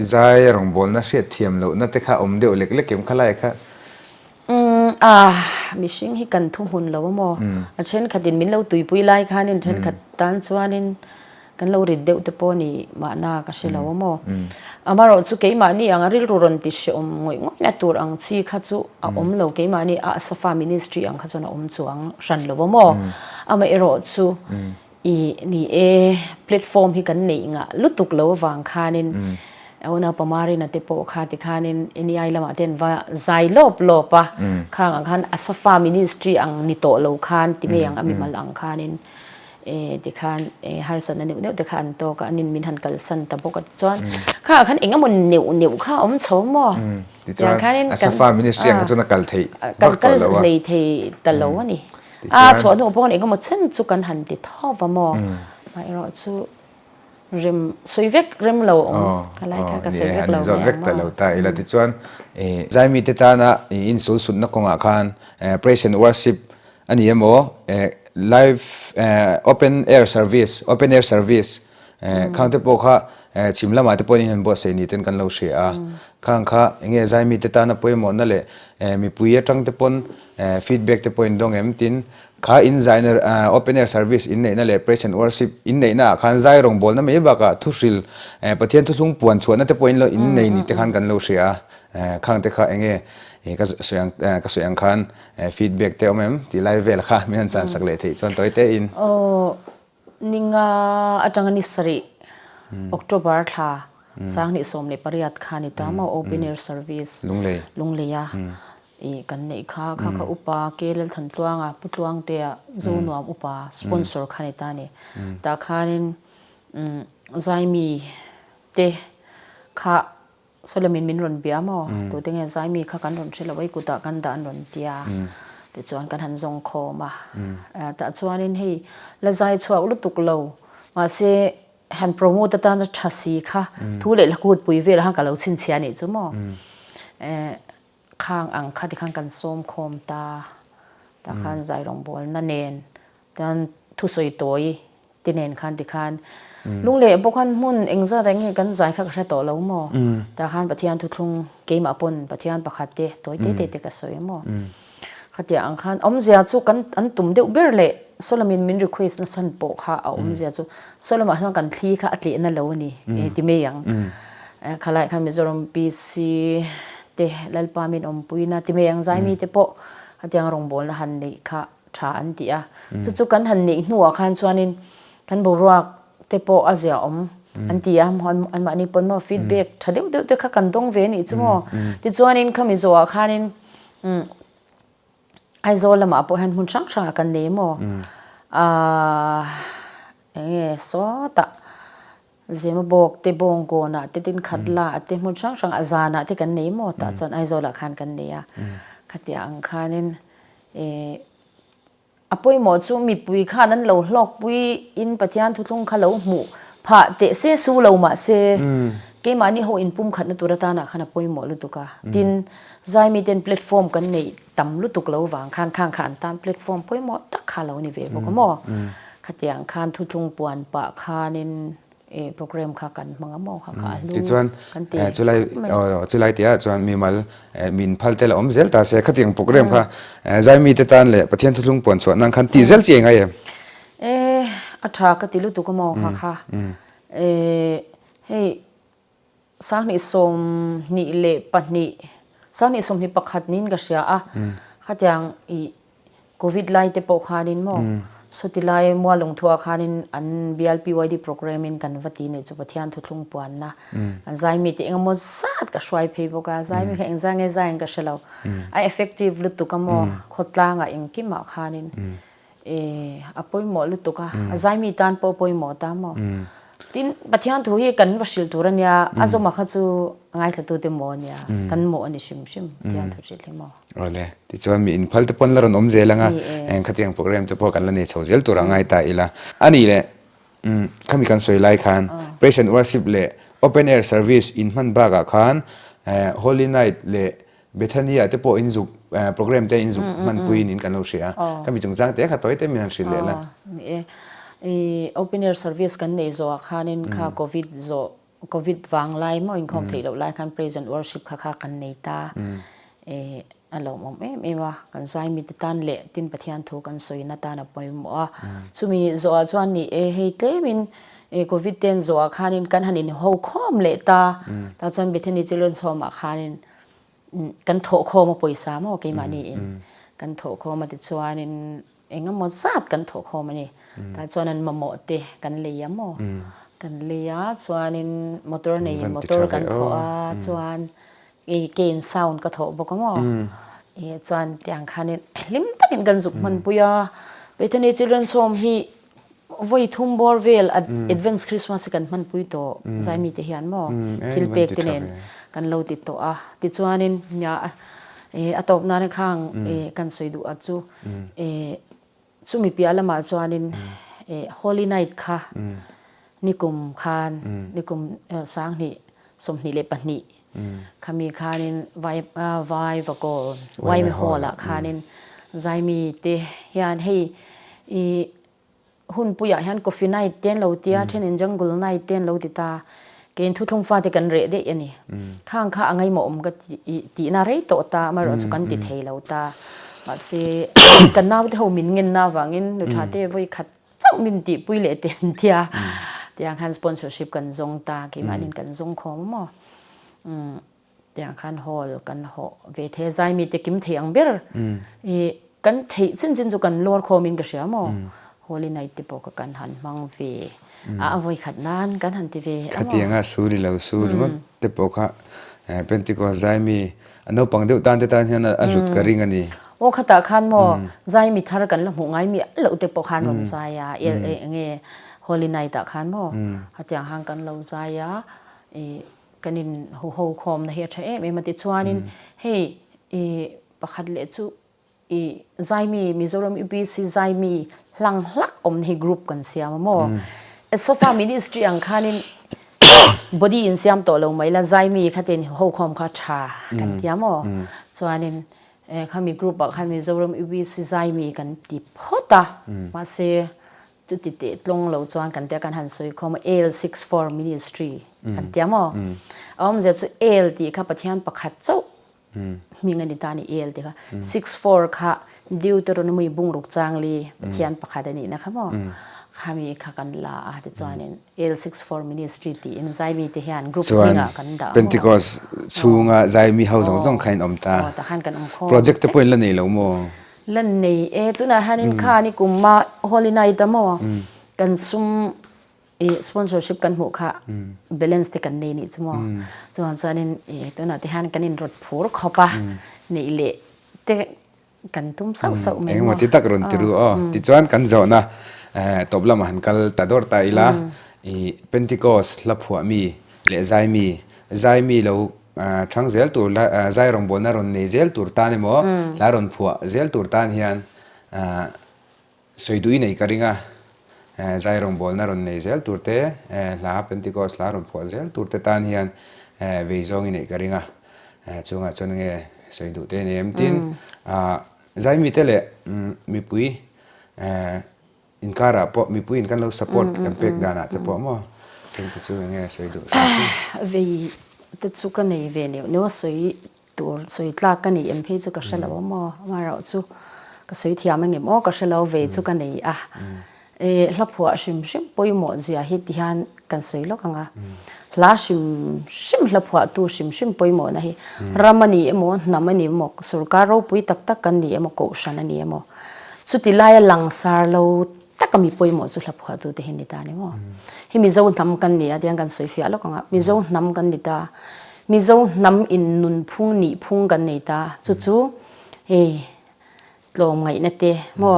ใจรองบอลน่าเสียเทียมแล้วน่าจะข้าเดียวเล็กๆเก็บข้าไล่ค่ะมิชิงให้กันทุ่งหุ่นแล้วมั้งเช่นขัดดินมินเราตุยปุยไล่ค่ะนี่เช่นขัดตันชวนิน kan lo rid deuh te pawh ni mahna ka hre lo maw amaro chu keimah ni ang ril ru ron ti hre ngoi na tur ang chi kha chu a lo keimah ni a safa ministry ang kha chuna chu ang ran lo maw ama ero chu ni platform hi kan nei nga lutuk lo wang khanin ona pamari na te po kha ti khanin ini ai lama ten va zai lopa khang ang khan asafa ministry ang ni to lo khan ti me yang ami mal ang khanin ti khan har san ne ne te khan to ka anin min han kal san ta bok chon kha khan enga mon neu kha chom yang khanin asafa ministry ang chuna kal thei kal nei thei ta lo ani chho no pon enga mo chen chu kan han ti thawa mo mai ro chu rim soivek rim lo kalai ka soivek lo zon vek ta lo ta ila ti chuan zaimi te ta na in sul sun na konga khan praise and worship ani emo live open air service khang te po kha chimla ma te po ni han bo se ni ten kan lo she a khang kha nge zaimi te ta na poi mo na le mi puye tang te pon feedback te point dong em tin kha in zainer open air service in nei na le praise and worship in nei na khan zai rong bol na me ba ka thusil pathian thu thung puan chuan na te point lo in nei ni te khan kan lo ria khang te kha enge ka soyang khan feedback te omem ti live vel kha me han chan sak le thei chon toy te in ninga atang ni sari october tha sang ni som le pariat khani ta ma open air service lungle ya kan nei kha upa kelel than tuanga putluang te zo nuam upa sponsor khani ta ni ta khanin zaimi te kha solomin min ron bia mo to tenge zaimi kha kan ron thela wai ku ta kan da ron tia te chuan kan han zong kho ma ta chuanin hei la zai chhuak lu tuk lo ma se han promote ta na thasi kha thu le la kut pui vel han ka lo chin chia ni chu mo khang ang kha ti khang kan som khom ta khan zai rong bol na nen tan thu soi toi ti nen khan ti khan lung le bokhan mun engza reng he kan zai kha kha to lo mo ta khan pathian thu thung ke ma pon pathian pakhat te toi te ka soi mo khatia ang khan om zia chu kan an tum deuh ber le solomin min request na san po kha om zia chu soloma hang kan thli kha atli na lo ni ti me yang khalai khan mizoram pc te lalpa min om puina ti me yang zai mi te po hatiang rong bol na han nei kha tha an ti a chu kan han nei hnuwa khan chuanin kan bo ruak te po azia om an ti am hon an ma ni pon mo feedback thadeu deu te kha kan dong ve ni chumo ti chuanin khami zo khanin ai zo lama po han hun sang sang kan nei mo so ta zema bok te bongo na te tin khatla te mun sang sang azana te kan nei mo ta chon ai zo la khan kan nei a khatia ang khanin apoi mo chu mi pui khan an lo hlok pui in pathian thutlung khalo mu pha te se su lo ma se ke mani ho in pum khat na turata na khana poi mo lu tuka tin zai mi ten platform kan nei tam lu tuk lo wang khan khan tan platform poi mo tak khalo ni ve bo ko mo khatiang khan thutlung puan pa khanin program kha kan manga mo kha lu ti chuan chulai tia chuan mi mal min phaltel om zel ta se khatiang program kha zai mi te tan le pathian thutlung pon chuan nang khan ti zel chi ngai atha ka ti lu tu ko mo kha hey sang ni som ni le pani sang ni som ni pakhat nin ga sia a khatiang covid lai te po khanin mo sotilai mo long thua khanin an BLPYD program in kan vati ne chu pathian thutlung puan na an zai mi te engmo sat ka shwai phei boka zai mi kheng zang e zang ka shelo ai effective lu tu ka mo khotla nga engki ma khanin apoi mo lu tu ka zai mi tan po poi mo ta mo tin pathian thu hi kan vasil turania azoma kha chu ngai thatu te mo nia kan mo ani shim pathian thu chile mo ole ti chuan mi in phal te pon laron om zelanga eng khatiang program te po kan la ne chhozel tura ngai ta ila ani le khami kan soi lai khan praise and worship le open air service in man baga khan holy night le bethany ate po injuk program te injuk man puin in kan lo sia kami chung jang te kha toy te mi han sil le la open air service kan nei zo khanin kha covid wang lai mo in khom theilo lai khan praise and worship kha kan nei ta alo mom wa kan sai mi tan le tin pathian thu kan soi na ta na poi mo chumi zo chuan ni hei te min covid 10 zo khanin kan hanin ho khom le ta ta chon bethani children home khanin kan tho kho ma poisa mo ke mani in kan tho kho ma ti chuanin engam mo sat kan tho kho ma ni ta chuanan ma mo te kan le ya mo kan le ya chuanin motor nei motor kan tho a chuan gain sound ka tho bok mo chuan tiang khanin lim takin kan zuk man puya bethani children home hi voi thum bor vel advance Christmas kan man pui to zai mi te hian mo thil pek tinen kan lo ti to a ti chuanin nya atop na ne khang kan soidu a chu chumi piala ma chuanin holy night kha nikum khan nikum sang ni somni le pani khami khanin vai vakol vai me hola khanin zai mi te hian hei hun puya hian coffee night ten lo tia then in jungle night ten lo ti ta ken thu thong fa te kan re de ani khang kha angai mo om ga ti na re to ta ma ro chu kan ti thei lo ta ma se kan naw te ho min ngin na wangin nu tha te voi khat chau min ti pui le ten tia tiang han sponsorship kan zong ta ki manin kan zong khom mo tiang khan hall kan ho ve the zai mi te kim thiang ber kan thei chin chin chu kan lor khomin ka sia mo holy night te pok kan han mang ve voi khat nan kan han ti ve khatianga suri lo sur mo te pokha pentecost zai mi ano pangdeu tan te tan hian a lut ka ring ani o khata khan mo zai mi thar kan la mu ngai mi lo te pokhan ron zai ya nge holy night ta khan mo hatiang hang kan lo zai ya kanin ho khom na he tha e ma ti chuanin hey pakhat le chu zai mi Mizoram UPC zai mi hlang hlak om hi group kan siam mo sofa ministry ang khanin body in siam to lo mai la zai mi khaten ho khom kha tha kan tia mo chuanin khami group ba khan Mizoram UPC zai mi kan ti phota ma se tu ti te tlong lo chuan kan te kan han soi khom L64 ministry kan tia mo je chu L ti kha pathian pakhat chau mingani tani el te kha 64 kha Deuteronomy bungruk changli pathian pakhadani na khamo khami kha kan la a te chuanin L64 ministry ti in zaimi te hian group ninga kan da pentecost chunga zaimi ho jong jong khain omta ta khan kan kho project te point la nei lo mo lan nei tuna hanin kha ni kumma holy night mo kan sum sponsorship kan mu kha balance te kan nei ni chumo chuan chanin tuna te han kanin rot phur khopa nei le te kan tum sau sau me mo ti tak ron tiru ti chuan kan zo na toplam han kal tador ta ila pentecost la phua mi le zai mi lo thang zel tur la zai rong bon na ron nei zel tur ta ne mo la ron phua zel tur tan hian soidui nei karinga zai rong bol na ron nei zel tur te la pentecost la ron phua zel tur te tan hian ve zong nei karinga chunga chon nge soidu te nem tin zai mi te le mi pui inkara po mi pui in kan lo support kan pek dana te po mo chung te chu nge soidu ve te chu ka nei ve ne no soi tur soi tla ka ni em phe chu ka shalo mo ma ro chu ka soi thiam nge mo ka shalo ve chu ka nei la phua shim poi mo zia hi ti han kan soi lo ka nga la shim la phua tu shim poi mo na hi ramani emo namani mo surkar ro pui tak tak kan ni emo ko shan ani emo chuti lai langsar lo takami poi mo chu la phua tu te hin ni ta ni mo hi mi zo nam kan ni adiang kan soi fia lo ka nga mi zo nam kan ni ta mi zo nam in nun phung ni phung kan nei ta chu tlom ngai na te mo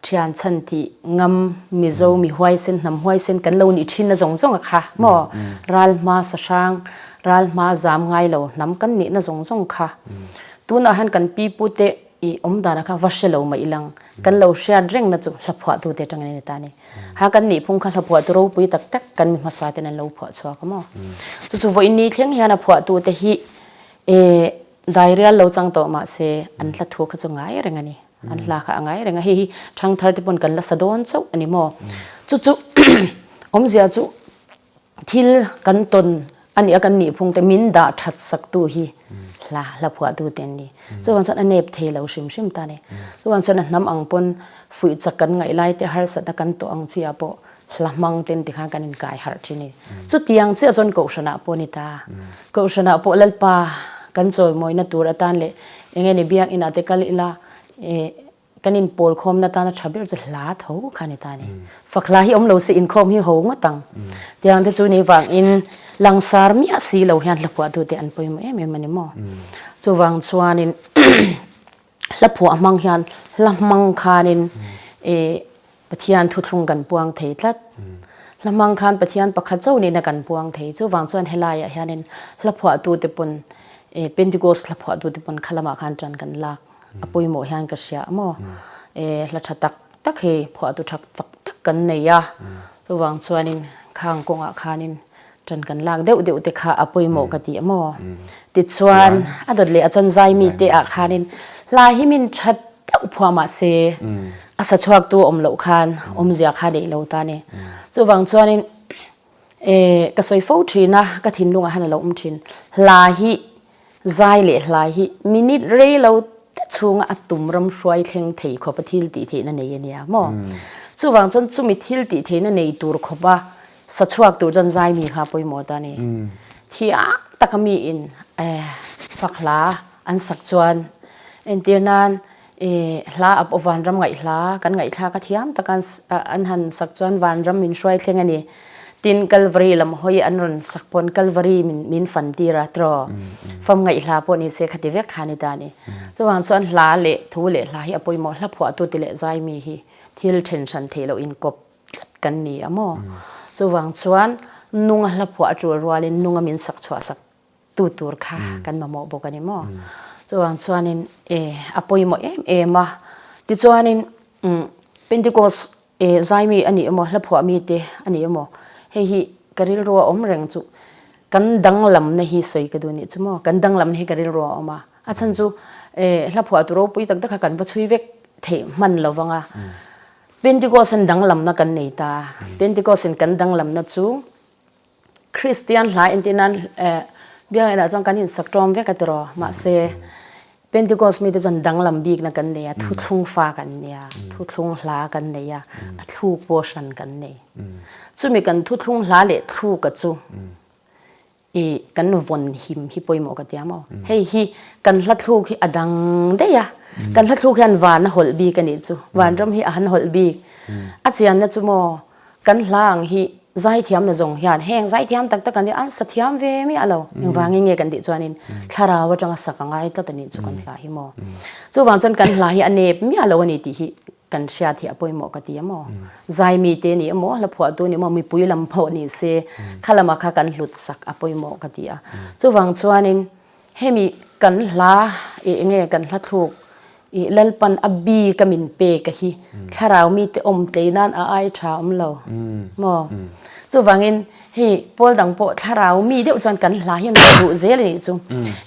thian chan ti ngam mi zo mi huai sen nam huai sen kan lo ni thin na zong zong kha mo ral ma sa sang ral ma zam ngai lo nam kan ni na zong zong kha tu na han kan pi pu te om da na kha vashelo ma ilang kan lo sha dreng na chu la phwa tu te tang ni ta ni ha kan ni phung kha la phwa tu ro pui tak tak kan mi ma sa te na lo phwa chwa ka mo chu voi ni thleng hian a phwa tu te hi diarrhea lo chang to ma se an la thu kha chu ngai rengani an la kha ngai renga hi thang 30 pon kan la sadon chau ani mo chu om zia chu thil kan ton ani akan ni phung te min da that sak tu hi la phua tu ten ni chuan san anep thei lo shim ta ne chuan san nam ang pon fui chakan ngai lai te har sa ta kan to ang chia po ละมังเต็นติข้างกันกายหาที่นี่สุดที่ยังเจ้าจนกูชนะปนิตากูชนะปเลลปากันจอยมวยนัตัวตันเลยยังไงเนี่ยเบียงอินาเตกัลอิลากันอินโพลคอมนัตานะชับเบิลจะลาเท่าขันตานี่ฝักลาฮิอมเราสิอินคอมฮิโหงตังที่ยังที่จูนี่ฟังอินลังสารมีอาศัยเราเห็นละผัวตัวเดียนไปมั้ยมันนี่มั้งจูวังชวนินละผัวมังเห็นละมังคานินปะเทียนทุดลงกันปวงเถิดละมังคานปะเทียนปะขัดเจ้านี่นะกันปวงเถิดจูวังชวนเฮลายเห็นนินละผัวตัวเดียปนเป็นดิโกสละผัวตัวเดียปนขลามาคันจันกันลักอปุยโมเห็นกระเสียมั้งละชัดตักเฮผัวตัวชักตักกันเนี่ยจูวังชวนินข้างกงอาคานินจันกันลากเดี๋ยวเตะอปุยโมกติมอติดชวนอดเลยอาจารย์ใจมีเตะอาคานินลายให้มินชัดพวมาเซอาศัยชวกตัวเหลาคานเสียคาเดเหลาตาเนี่ยจูวังชวนินก็สวยฟูชีนะก็ทิ้งลงอาหารเหลาชินลายให้ใจเละลายให้มินิเรเหลาช่วงอัตุมรำช่วยเข่งเทขบทิลติเทนั่นเนี่ยมอจูวังจนจูมิทิลติเทนั่นเนี่ยตัวขบว่าสัชวกตัวจันใจมีค่ะปอยหมดตานี่ที่ตะกมีอินฝักลาอันสักจวนอินเดียนันลาอับอวันรำไงลากันไงลาก็เทียมตะกันอันหันสักจวนวันรำมินช่วยเข่งอันนี้ตินกัลวารีลำหอยอันรุนสักปนกัลวารีมินฟันตีระตรอฟอมไงลาปนนี้เสกติเวกขานิตานี่ตัววันส่วนลาเละทูเละลาให้ปอยหมดละผัวตัวติเละใจมีฮีที่เทนชันเทเราอินกบกันนี่อะโมจูวังชวนนุ่งละผัวจัวรัวเลยนุ่งมินสักชัวสักตัวค่ะกันมาหมอบอกกันนี่มั้งจูวังชวนนี่อปอยหมอมาที่ชวนนี่เป็นที่ก็ใจมีอันนี้มั้งละผัวมีเตอันนี้มั้งเฮ้ยกระดิลรัวอมแรงจูกันดังลำในฮิสวยกันดูนี่จูมั้งกันดังลำให้กระดิลรัวออกมาอาจารย์จูละผัวตัวเราปุยตั้งแต่กันว่าช่วยเวกเทมันเราวังอ่ะเป็นที่ก็สันดังลำนักกันนี่ตาเป็นที่ก็สันกันดังลำนักจูคริสเตียนหลายอินทินันเบี้ยอะไรจังกันหินสักตรอมเวกันตรอมาเซเป็นที่ก็มีแต่จันดังลำบีกนักกันเนี่ยทุกทุ่งฟ้ากันเนี่ยทุกทุ่งหลากันเนี่ยทุกโพชันกันเนี่ยจูมีกันทุกทุ่งหลาเละทุกกันจูกันวนหิมฮิปอยหมอกระเทียมเฮ้ยกันลัดทุกฮิอดังได้ยะกันลัดทุกฮิอันวานหอลบีกันนี่จูวานรำฮิอันหอลบีอาเจียนนะจูโมกันล่างฮิใจเทียมนะจงฮิอันแห้งใจเทียมตักกันนี่อันสัตเทียมเวมีอะไรยังวางเงี้ยกันดิจวนนินทาราวจังสักง่ายตัดนี่จูกันลาฮิโมจูวางจนกันลาฮิอันเนบมีอะไรวันนี้ที่ฮิกันเชียที่อปอยหมอกระเทียมใจมีเตนี่หมอละผัวตัวนี่มีปุยลำพอนี่เซขลมากันหลุดสักอปอยหมอกระเทียจูวางจวนนินให้มีกันลาเงี้ยกันละทุกเลลปันอับบีกมินเปกะฮีถ้าเรามีแต่อมเตนันอาชาเรามอจูวังอินเฮ้ปอลดังปอถ้าเรามีเดี๋ยวจนกันหลายอย่างดูเจเลยจู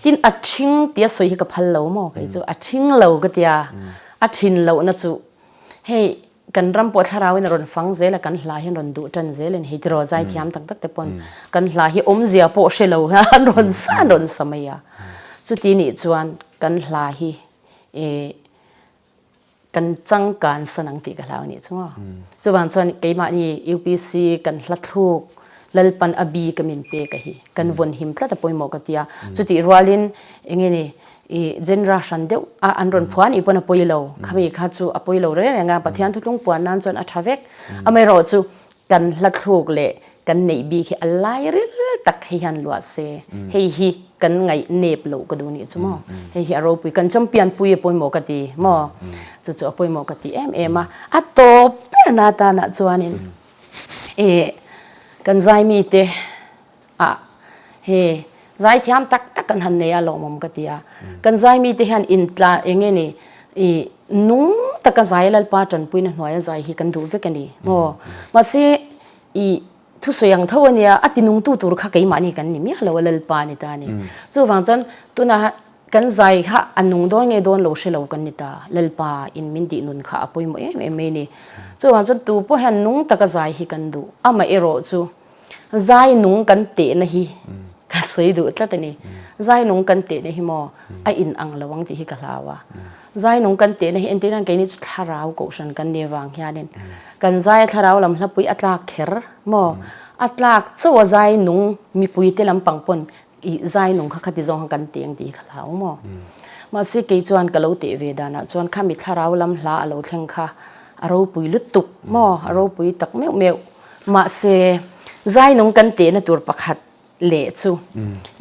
ทินอัดชิงเตียสวยกับพันเรามอไอ้จูอัดชิงเราก็เตียอัดชินเรานะจูเฮ้กันรำปอถ้าเราอินรอนฟังเจแล้วกันหลายอย่างรอนดูจันเจเลยเฮ้ที่รอใจที่ยามตั้งแต่ปนกันหลายอมเสียปอเชลเราฮะรอนซ่ารอนสมัยจูที่นี่จวนกันหลายกันจังการสนังติกันแล้วนี่ใช่ไหมส่วนส่วนเกี่ยมานี่ UPC กันลัดลูกเลลปันอบีกันมินเปกะฮีกันวนหิมตั้งแต่ปอยหมอกติยาสุดที่รัวลินเองนี่เจนราชันเดียวอันรอนพวนอีปนปอยเหลาขมิข้าจูปอยเหลาเรื่องงานปฏิญาณทุกลุงปวนนั้นจนอัชเวกอเมริกาจูกันลัดลูกเละกันในบีคืออะไรเรื่องตักให้หันลวดเซให้ฮีกันไงเนบโลก็ดูนี่ใช่ไหมให้ฮีเราปุยกันจำเปลี่ยนปุยปอยหมอกติมั้งจู่ๆปอยหมอกติมาอัตโตเป็นนาตานะจวนนี่กันใจมีเตเฮ้ใจที่ทำตักกันหันเนี่ยลงมุมกติยากันใจมีเตหันอินตราเองนี่นุ่งตักกันใจแล้วป้าจันปุยนั่นหัวใจฮีกันดูเวกันดีมั้งมาเสียทุสยังเท่านี้อัตินุ่งตัวข้ากี่มันนี่กันนี่มีอะไรวะเลลปานี่ตานี่จู่ฟังจนตัวน่ะกันใจข้าอันนุ่งโดนไงโดนโลเชลกันนี่ตาเลลปาอินมินดีนุนข้าปุยมั้ยนี่จู่ฟังจนตัวพวกหันนุ่งตะกะใจฮีกันดูอามาเอโรจู่ใจนุ่งกันเตะนะฮีข ka sei du tla tani zai nong kan te ne hi mo a in ang lawang ti hi ka hlawa zai nong kan te ne hi entin an ke ni chu tharau ko shan kan ne wang hianin kan zai tharau lam hla pui atlak kher mo atlak chu zai nong mi pui te lam pangpon i zai nong kha khati zong kan teng ti ka hlau mo ma se ke chuan ka lo te ve dana chuan kha mi tharau lam hla alo thleng kha aro pui lutuk mo aro pui tak meu meu ma se zai nong kan te na tur pakhat le chu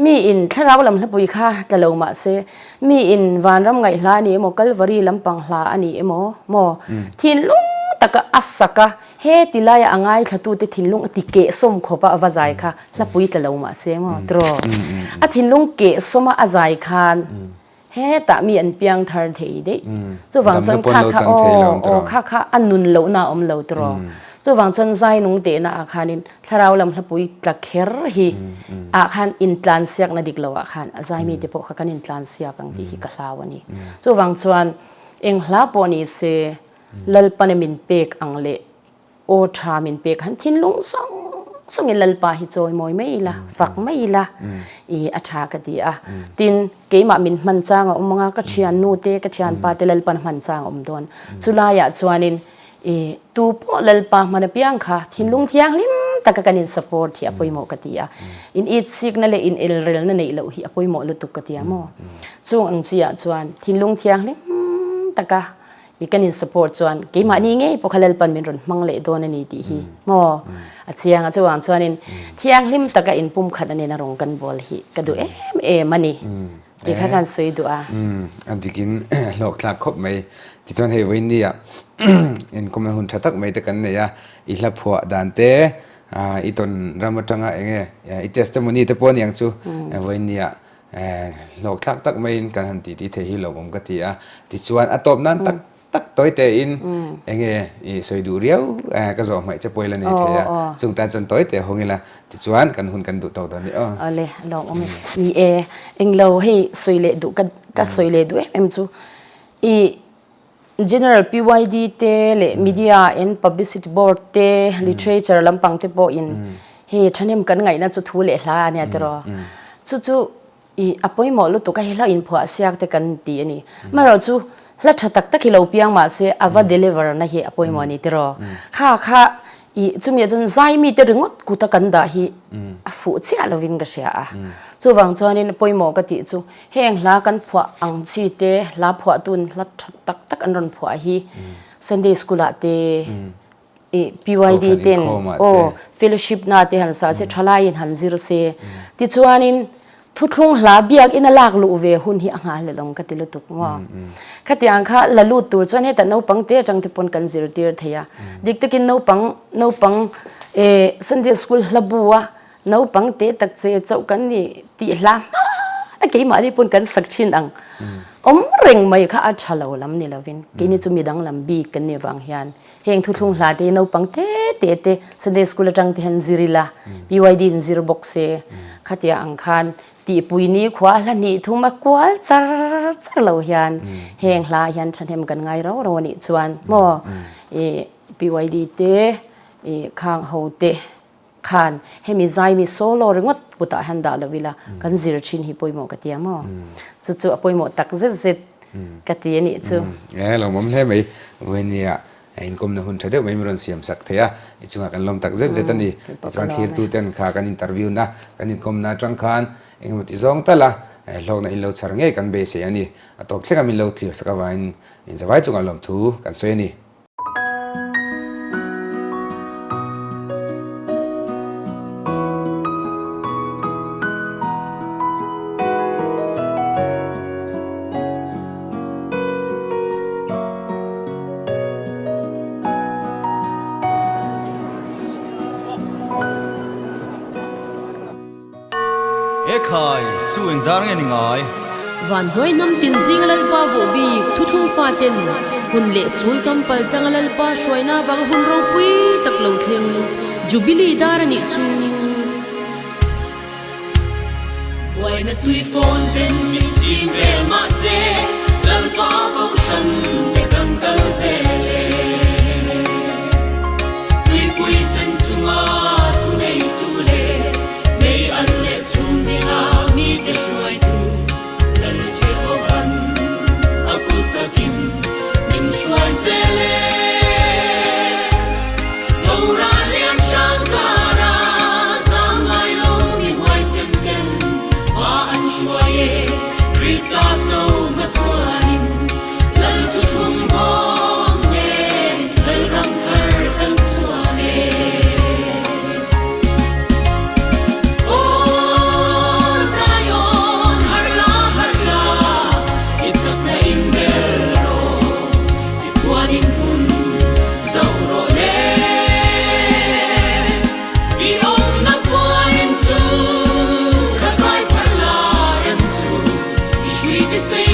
mi in tharau lam hla pui kha talo ma se mi in van ram ngai hla ni mo kalvari lampang hla ani emo mo thin lung taka asaka he tilaya angai thatu te thinlung ati ke som khopa awazai kha hla pui talo ma se mo tro a thinlung ke soma azai khan he ta mi an piang thar thei de chu wang chon kha kha o kha kha anun lo na om lo tro chu wang chon zai nung te na akhanin tharau lam hlapui tla kher hi a khan in tlan siak na dik lo a khan azai mi te po kha kan in tlan siak ang ti hi ka hlawani chu wang chuan eng hla po ni se lal panemin pek ang le o tha min pek han thin lung song in lal pa hi choi moi mai la fak mai la i a tha ka ti a tin ke ma min man changa umanga ka thian nu te ka thian pa te lal pan man chang om don chulaya chuanin tu po lal pa man piang kha thin lung thiang lim taka kanin support hi apoi mo ka ti a in it signal le in elrel na nei lo hi apoi mo lutuk ka ti a mo chung ang chia chuan thin lung thiang lim taka ikanin support chuan ke ma ni nge pokhalal pan min ron mang le don ani ti hi mo a chiang a chuang chuanin thiang hlim taka in pum khat ani na rong kan bol hi ka du mani ti kha kan soi du a am dikin lok thlak khop mai ti chuan hei win ni a in kom hun thatak mai te kan ne ya i hla phua dan te i ton ramatanga enge i testimony te pon yang chu win ni a lok thlak tak mai in kan han ti the hi lo om ka ti a ti chuan atop nan tak toy te in enge i soi du riau ka zo mai che poila ni the ya chung ta chon toy te hongila ti chuan kan hun kan du to do ni le lo om ni eng lo hei soi le du ka soi le du em chu i general PYD te le media and publicity board te literature lampang te po in he thanem kan ngai na chu thu le hla ania te ro chu i apoi mo lu to ka hela in phwa siak te kan ti ani maro chu hla tha tak tak hilo piang ma se ava deliver na hi apoi mo ni te ro kha i chumi jon zai mi te ringot ku ta kan da hi a fu chia lovin ga sia a chu wang chuanin apoi mo ka ti chu heng hla kan phwa ang chi te la phwa tun hla tak tak an ron phwa hi Sunday school a te PYD ten fellowship na te han sa se thalai in han zir se ti chuanin thutlung hla biak in a lak lu ve hun hi anga le long ka ti lu tuk mo khatiang kha la lu tur chuan he ta no pang te tang te pon kan zir tir theya dik takin no pang Sunday school hlabuwa no pang te tak che chau kan ni ti hla a ke ma ni pon kan sak chin ang om reng mai kha a thalo lam ni lovin ke ni chu mi dang lam bi kan ni wang hian heng thutlung hla te no pang te Sunday school atang te han zirila PYD in zir box se khatia ang khan ti pui ni khwa hla ni thuma kwal char lo hian heng hla hian thanem kan ngai ro ni chuan mo PYD te khang ho te khan hemi zai mi solo ringot puta handa lovila kan zir chin hi poimo katia mo chu apoi mo tak zet katia ni chu lo mom le mai wenia in kom na hun thade mai ron siam sak theya i chunga kan lom tak zet ani chuan thir tu ten kha kan interview na kan in kom na tang khan engmati zong tala lo na in lo char nge kan be se ani atok thleka min lo thir saka wa in zawai chunga lom thu kan soi ni khai chu eng dar nge ni ngai van hoi nam tin jing lal pa vo bi thu thu fa ten hun le sul tam pal tang lal pa shoina wang hun ro pui tak lo thleng jubilee dar ni chu wai na tui phone ten mi sim vel ma se lal pa ko shan de kan kal se tui pui sen chunga thu nei tu le mei an le chung ding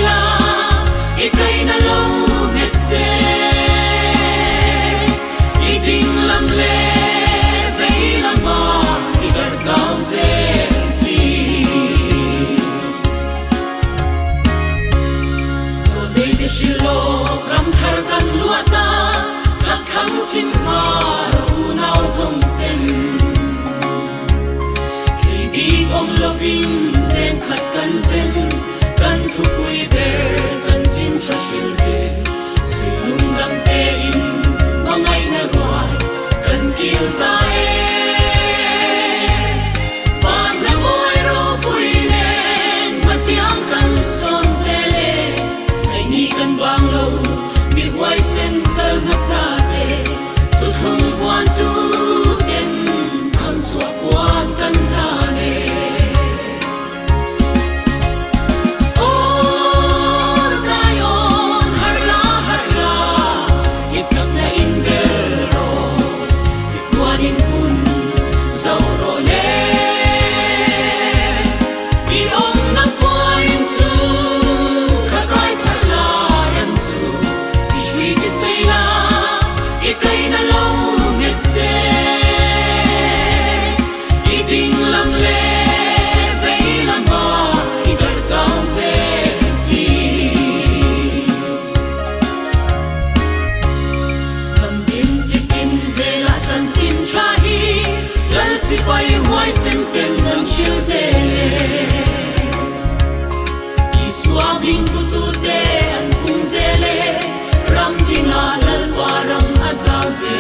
la I kai na lo met se I ding lam le vei lam ma I dar zau se si so dei de shilo ram thar kan luata sak khang chim ma ro nau zong ten khi bi om loving zen khat kan zen kan thu pui ber zan chin trashil he sui lung dam te in mangai na roi kan kil sa e van na moi ro pui len matiang kan son se le ai ni kan bang lo mi huai sen kal na sa te tu thung vuan tu den kan suak wan kan na ne si pai huai sen ten nan chiu ze I swa bing putu te an kung ze le ram dina lal waram azau ze